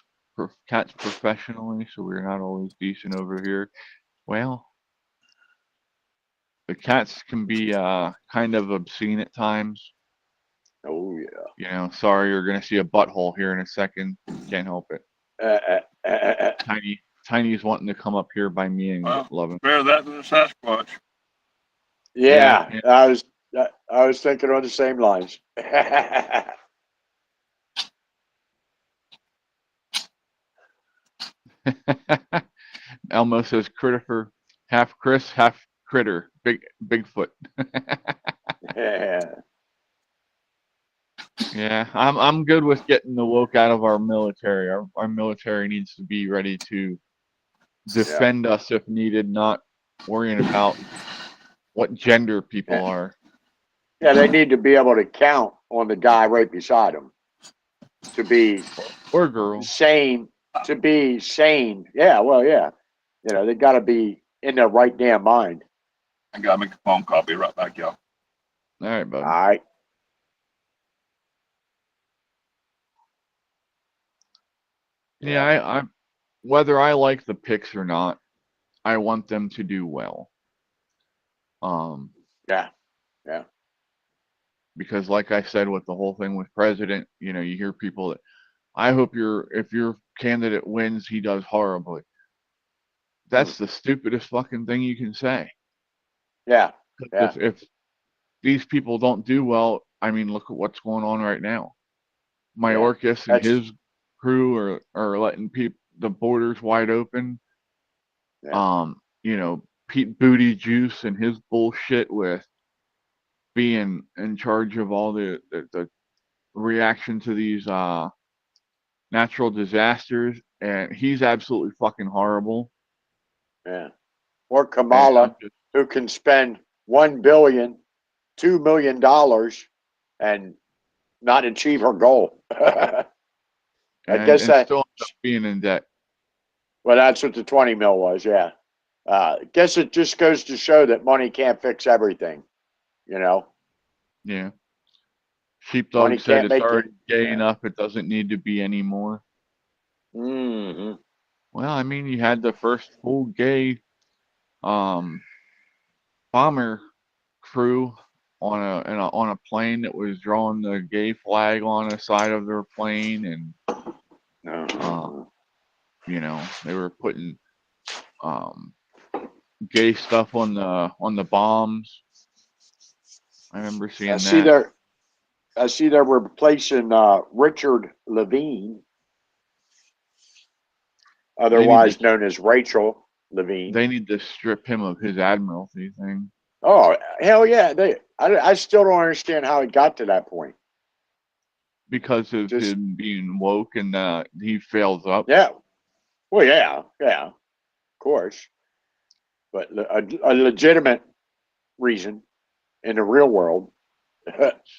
cats professionally, so we're not always decent over here. Well, the cats can be kind of obscene at times. Oh yeah. Sorry, you're gonna see a butthole here in a second. Can't help it. Tiny's wanting to come up here by me and Well, get loving. Better that than a Sasquatch. Yeah, Yeah. I was thinking on the same lines. Elmo says Christopher, half Chris, half critter, Bigfoot. Yeah. Yeah, I'm good with getting the woke out of our military. Our military needs to be ready to defend us if needed, not worrying about what gender people are. Yeah, they need to be able to count on the guy right beside them to be Or girl. sane. To be sane. Yeah, well, yeah. They got to be in their right damn mind. I gotta make a phone call. Be right back, y'all. All right, bud. All right. Yeah, I whether I like the picks or not, I want them to do well. Yeah. Because like I said with the whole thing with president, you hear people that I hope if your candidate wins, he does horribly. That's the stupidest fucking thing you can say. Yeah. If these people don't do well, I mean, look at what's going on right now. Mayorkas and his crew are letting the borders wide open. Yeah. Pete Buttigieg and his bullshit with being in charge of all the reaction to these natural disasters, and he's absolutely fucking horrible. Yeah. Or Kamala, who can spend $1 billion, $2 million, and not achieve her goal. I guess that still ends up being in debt. Well, that's what the 20 mil was. Yeah. I guess it just goes to show that money can't fix everything. Yeah. Sheepdog Money said can't it's make already it. gay enough; it doesn't need to be anymore. Mm-hmm. Well, I mean, you had the first full gay bomber crew on a plane that was drawing the gay flag on the side of their plane, and they were putting gay stuff on the bombs. I remember seeing that. I see they're replacing Richard Levine, otherwise known as Rachel Levine. They need to strip him of his admiralty thing. Oh, hell yeah. I still don't understand how it got to that point. Because of him being woke and he fails up. Yeah. Well, yeah, of course. But a legitimate reason in the real world.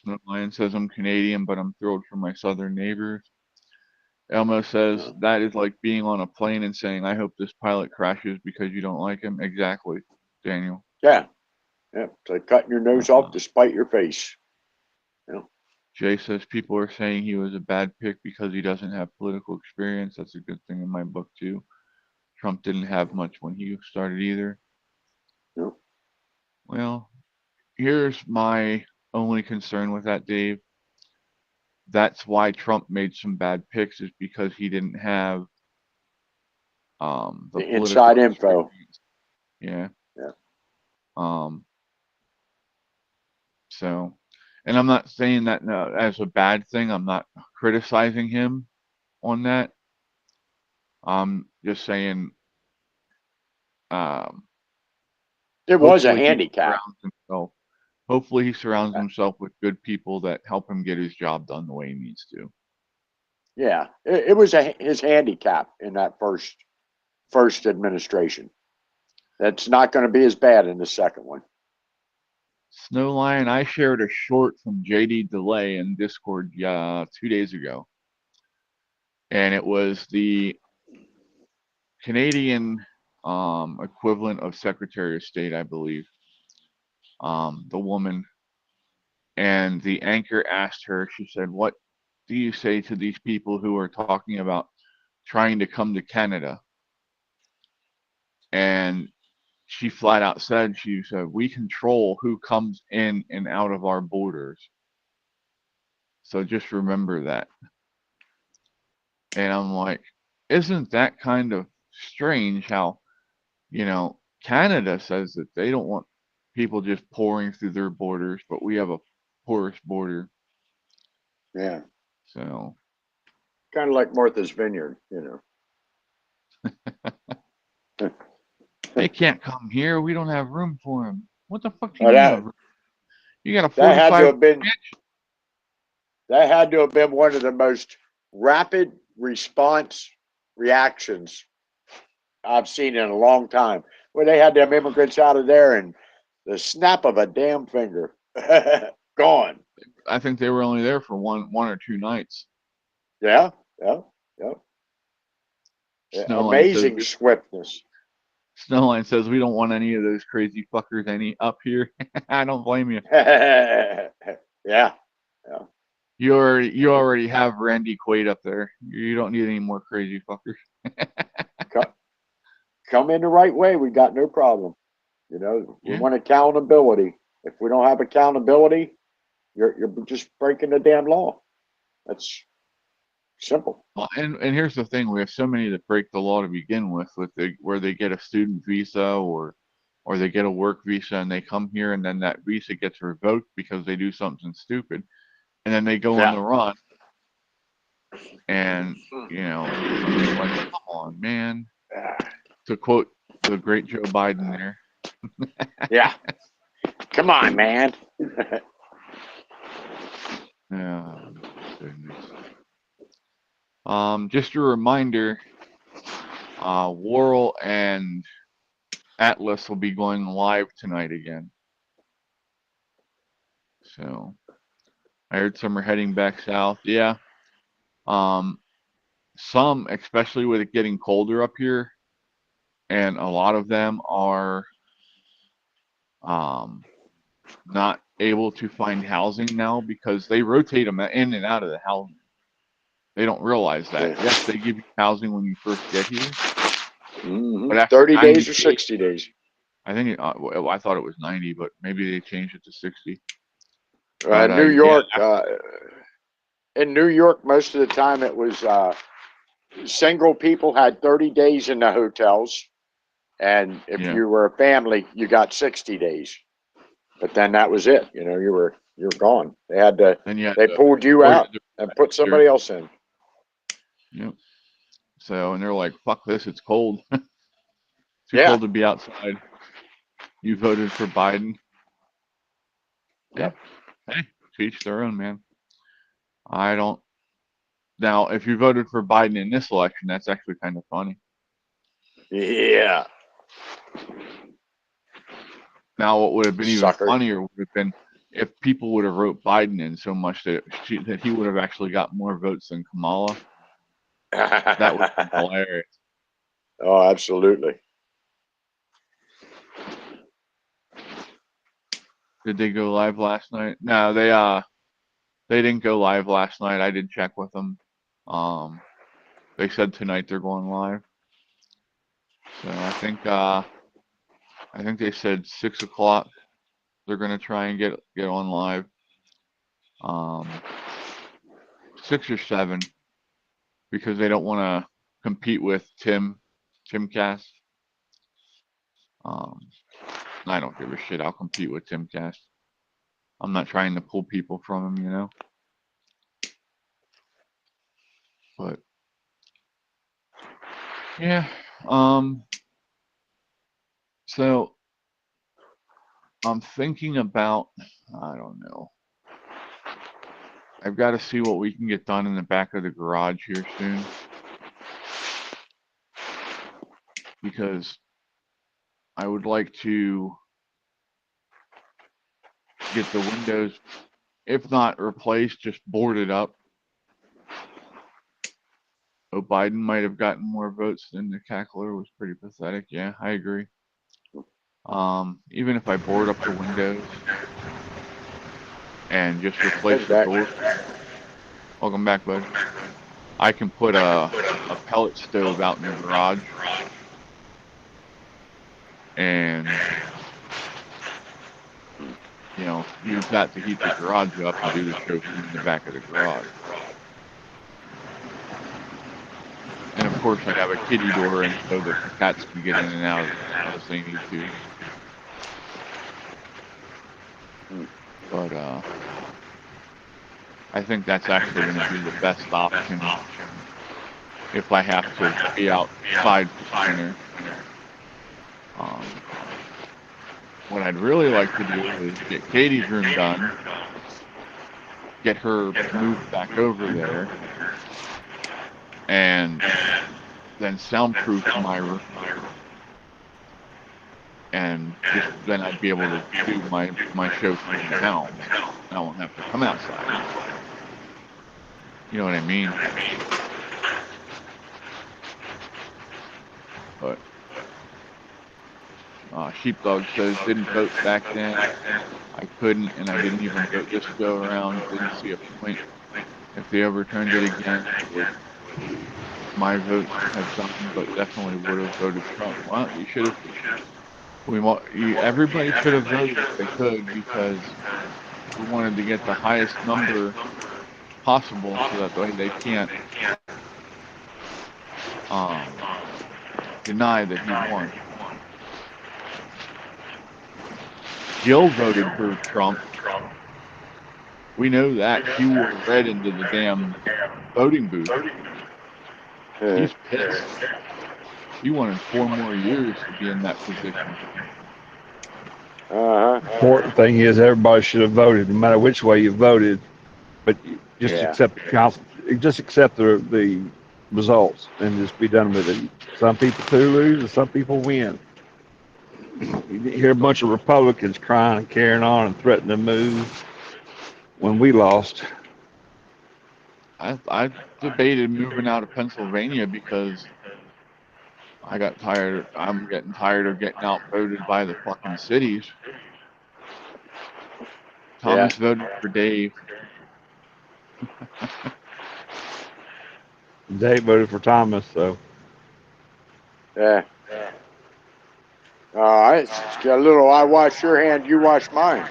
Snow Lion says I'm Canadian, but I'm thrilled for my southern neighbors. Elmo says that is like being on a plane and saying, "I hope this pilot crashes because you don't like him." Exactly, Daniel. Yeah. Yeah. It's like cutting your nose off to spite your face. Jay says people are saying he was a bad pick because he doesn't have political experience. That's a good thing in my book too. Trump didn't have much when he started either. Yep. Well, here's my only concern with that, Dave. That's why Trump made some bad picks, is because he didn't have the political inside info. experience. Yeah. Yeah. So, and I'm not saying that as a bad thing. I'm not criticizing him on that. I'm just saying, It was a hopefully he handicap. surrounds himself. Hopefully he surrounds himself with good people that help him get his job done the way he needs to. Yeah. It was his handicap in that first administration. That's not going to be as bad in the second one. Snow Lion, I shared a short from JD Delay in Discord 2 days ago. And it was the Canadian equivalent of Secretary of State, I believe. The woman. And the anchor asked her, she said, "What do you say to these people who are talking about trying to come to Canada?" And she flat out said, she said, "We control who comes in and out of our borders. So just remember that." And I'm like, isn't that kind of strange how, Canada says that they don't want people just pouring through their borders, but we have a porous border. Yeah. So Kind of like Martha's Vineyard, they can't come here. We don't have room for them. What the fuck do Oh, you mean? You got a that had to 45 have been inch? that had to have been one of the most rapid response reactions I've seen in a long time. Where they had them immigrants out of there and the snap of a damn finger, gone. I think they were only there for one or two nights. Yeah. Snowline Amazing says, swiftness. Snowline says we don't want any of those crazy fuckers up here. I don't blame you. Yeah. You already have Randy Quaid up there. You don't need any more crazy fuckers. Come in the right way. We got no problem. We want accountability. If we don't have accountability, you're just breaking the damn law. That's simple. Well, and here's the thing: we have so many that break the law to begin with where they get a student visa or they get a work visa and they come here and then that visa gets revoked because they do something stupid, and then they go on the run. And like, come on, man. To quote the great Joe Biden there. Yeah. Come on, man. Oh, goodness. Just a reminder, Worrell and Atlas will be going live tonight again. So I heard some are heading back south. Yeah. Some, especially with it getting colder up here, and a lot of them are not able to find housing now because they rotate them in and out of the housing. They don't realize that. Yes, they give you housing when you first get here. Mm-hmm. But after 30 days or 60 days. I think I thought it was 90, but maybe they changed it to 60. New York, in New York, most of the time it was single people had 30 days in the hotels, and if you were a family, you got 60 days. But then that was it. You're gone. They had to. They pulled you out and put somebody else in. Yep. So, and they're like, "Fuck this! It's cold. Too cold to be outside." You voted for Biden. Yep. Hey, to each their own, man. I don't. Now, if you voted for Biden in this election, that's actually kind of funny. Yeah. Now, what would have been even funnier would have been if people would have wrote Biden in so much that he would have actually got more votes than Kamala. That would be hilarious. Oh, absolutely. Did they go live last night? No, they didn't go live last night. I did check with them. They said tonight they're going live. So I think they said 6 o'clock. They're gonna try and get on live. 6 or 7, because they don't want to compete with Timcast. I don't give a shit. I'll compete with Timcast. I'm not trying to pull people from them, But yeah. So I'm thinking about, I don't know. I've got to see what we can get done in the back of the garage here soon, because I would like to get the windows, if not replaced, just boarded up. Oh, Biden might have gotten more votes than the cackler. Was pretty pathetic. Yeah, I agree. Even if I board up the windows and just replace the door. Welcome back, bud. I can put a pellet stove out in the garage and, use that to heat the garage up and do the show in the back of the garage. And of course, I have a kitty door in so that the cats can get in and out as they need to. But I think that's actually going to be the best option if I have to be outside for dinner. What I'd really like to do is get Katie's room done, get her moved back over there, and then soundproof my room. And then I'd be able to do my show from the house. I won't have to come outside. You know what I mean? But Sheepdog says, didn't vote back then. I couldn't, and I didn't even vote this go around. Didn't see a point. If they overturned it again, my vote have something, but definitely would have voted Trump. Well, you should have. Everybody should have voted if they could, because we wanted to get the highest number possible, so that way they can't deny that he won. Jill voted for Trump. We know that. She wore red into the damn voting booth. He's pissed. He wanted 4 more years to be in that position. Important thing is everybody should have voted, no matter which way you voted, but just accept the results and just be done with it. Some people do lose and some people win. You hear a bunch of Republicans crying and carrying on and threatening to move when we lost. I debated moving out of Pennsylvania because I got tired. I'm getting tired of getting outvoted by the fucking cities. Thomas voted for Dave. Dave voted for Thomas, so. Yeah. All right. Got a little, I wash your hand, you wash mine.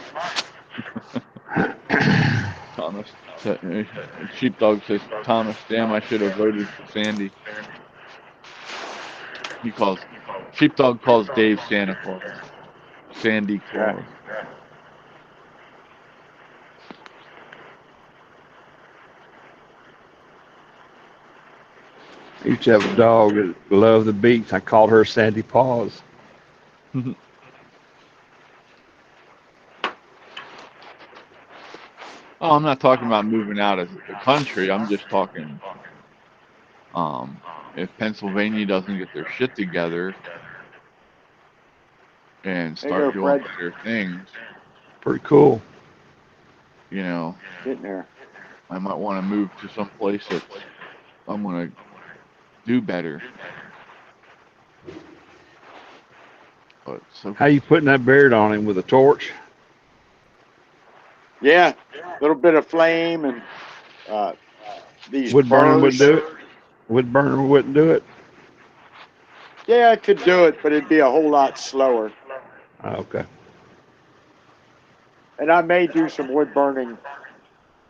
Thomas. Sheepdog says, Thomas, damn, I should have voted for Sandy. Sheepdog calls Dave Santa Claus. Sandy Claus. I used to have a dog that loved the beach. I called her Sandy Paws. Oh, I'm not talking about moving out of the country. I'm just talking, if Pennsylvania doesn't get their shit together and start doing better things. Pretty cool. Getting there. I might want to move to some place that I'm going to do better. But so How you putting that beard on him with a torch? Yeah, a little bit of flame and these Wood burning wouldn't burrs. do it. Wood burner wouldn't do it. Yeah, I could do it, but it'd be a whole lot slower. Oh, okay. And I may do some wood burning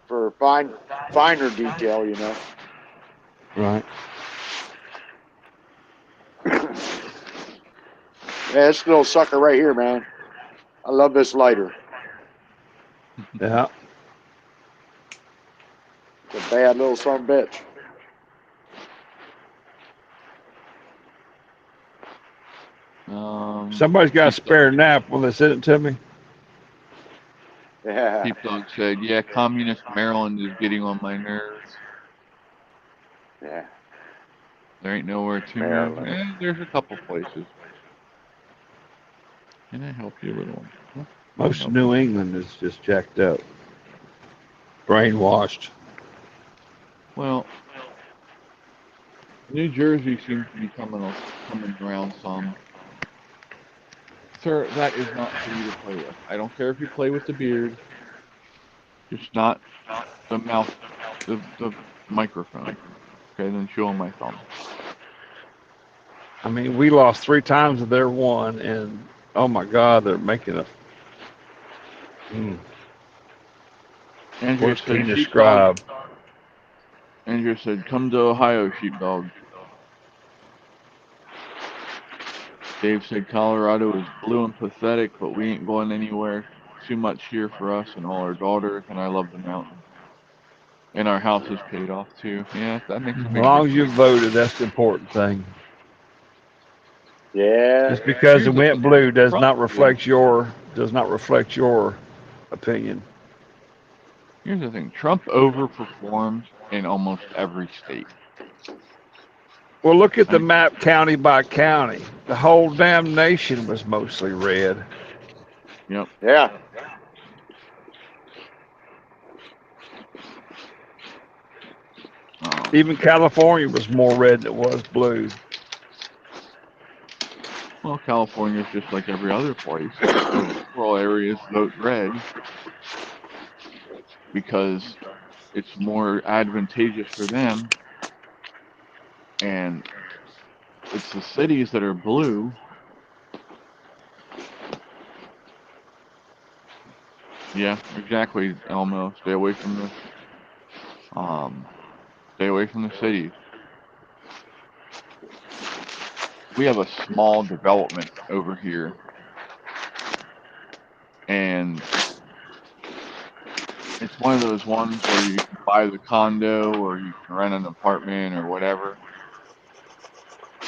for finer detail, you know. Right. Yeah, this little sucker right here, man. I love this lighter. Yeah. It's a bad little son of a bitch. Somebody's got a spare nap. Will they send it to me? Yeah. Sheepdog said, "Yeah, communist Maryland is getting on my nerves. Yeah. There ain't nowhere to move. Maryland. There's a couple places. Can I help you a little? Huh? Most of New England is just jacked up, brainwashed. Well, New Jersey seems to be coming around some. Sir, that is not for you to play with. I don't care if you play with the beard. Just not the mouth, the microphone. Okay, then show them my thumb. I mean, we lost 3 times of their one, and oh my God, they're making a. Andrew Words can said, describe. Andrew said, "Come to Ohio, sheepdog." Dave said, "Colorado is blue and pathetic, but we ain't going anywhere. Too much here for us and all our daughters, and I love the mountain. And our house is paid off too." Yeah, that makes a As big long as you difference. voted, that's the important thing. Yeah. Just because it Here's the went thing. blue does Trump not reflect your opinion. Here's the thing. Trump overperformed in almost every state. Well, look at the map county by county. The whole damn nation was mostly red. Yep. Yeah. Even California was more red than it was blue. Well, California's just like every other place. The rural areas vote red because it's more advantageous for them. And it's the cities that are blue. Yeah, exactly, Elmo. Stay away from the cities. We have a small development over here, and it's one of those ones where you can buy the condo or you can rent an apartment or whatever.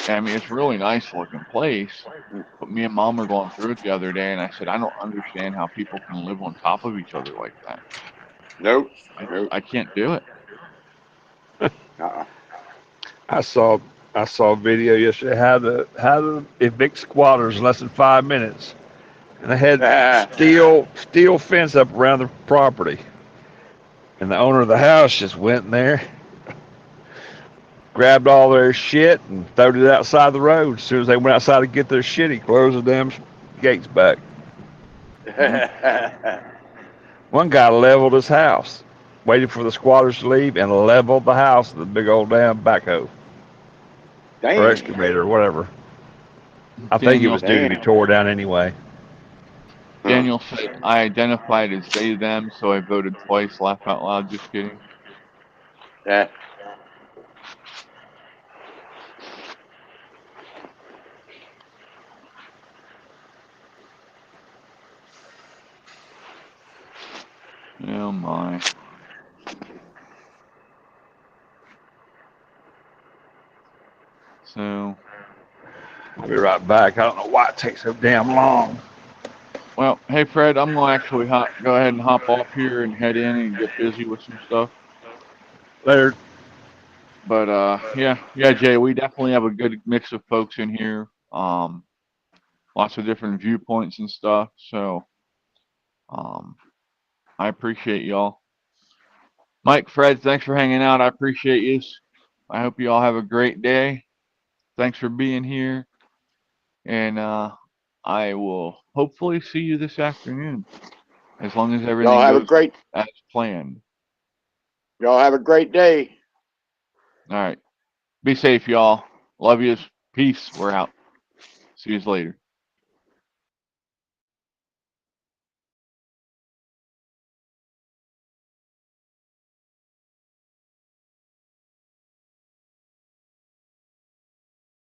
And I mean, it's a really nice looking place. But me and Mom were going through it the other day, and I said, I don't understand how people can live on top of each other like that. Nope. I can't do it. I saw a video yesterday how to evict squatters in less than 5 minutes, and they had steel fence up around the property, and the owner of the house just went in there, grabbed all their shit, and throwed it outside the road. As soon as they went outside to get their shit, he closed the damn gates back. One guy leveled his house, waited for the squatters to leave, and leveled the house with a big old damn backhoe. Damn. Or excavator or whatever. I think it was due to be tore down anyway. Daniel said, I identified as they, them, so I voted twice. Laugh out loud, just kidding. Yeah. Oh my. So. I'll be right back. I don't know why it takes so damn long. Well, hey Fred, I'm gonna actually go ahead and hop off here and head in and get busy with some stuff. Later. But yeah, Jay, we definitely have a good mix of folks in here. Lots of different viewpoints and stuff. So, I appreciate y'all. Mike, Fred, thanks for hanging out. I appreciate you. I hope you all have a great day. Thanks for being here. And I will hopefully see you this afternoon, as long as everything Y'all have a goes great, as planned. y'all have a great day. All right. Be safe, y'all. Love yous. Peace. We're out. See you later.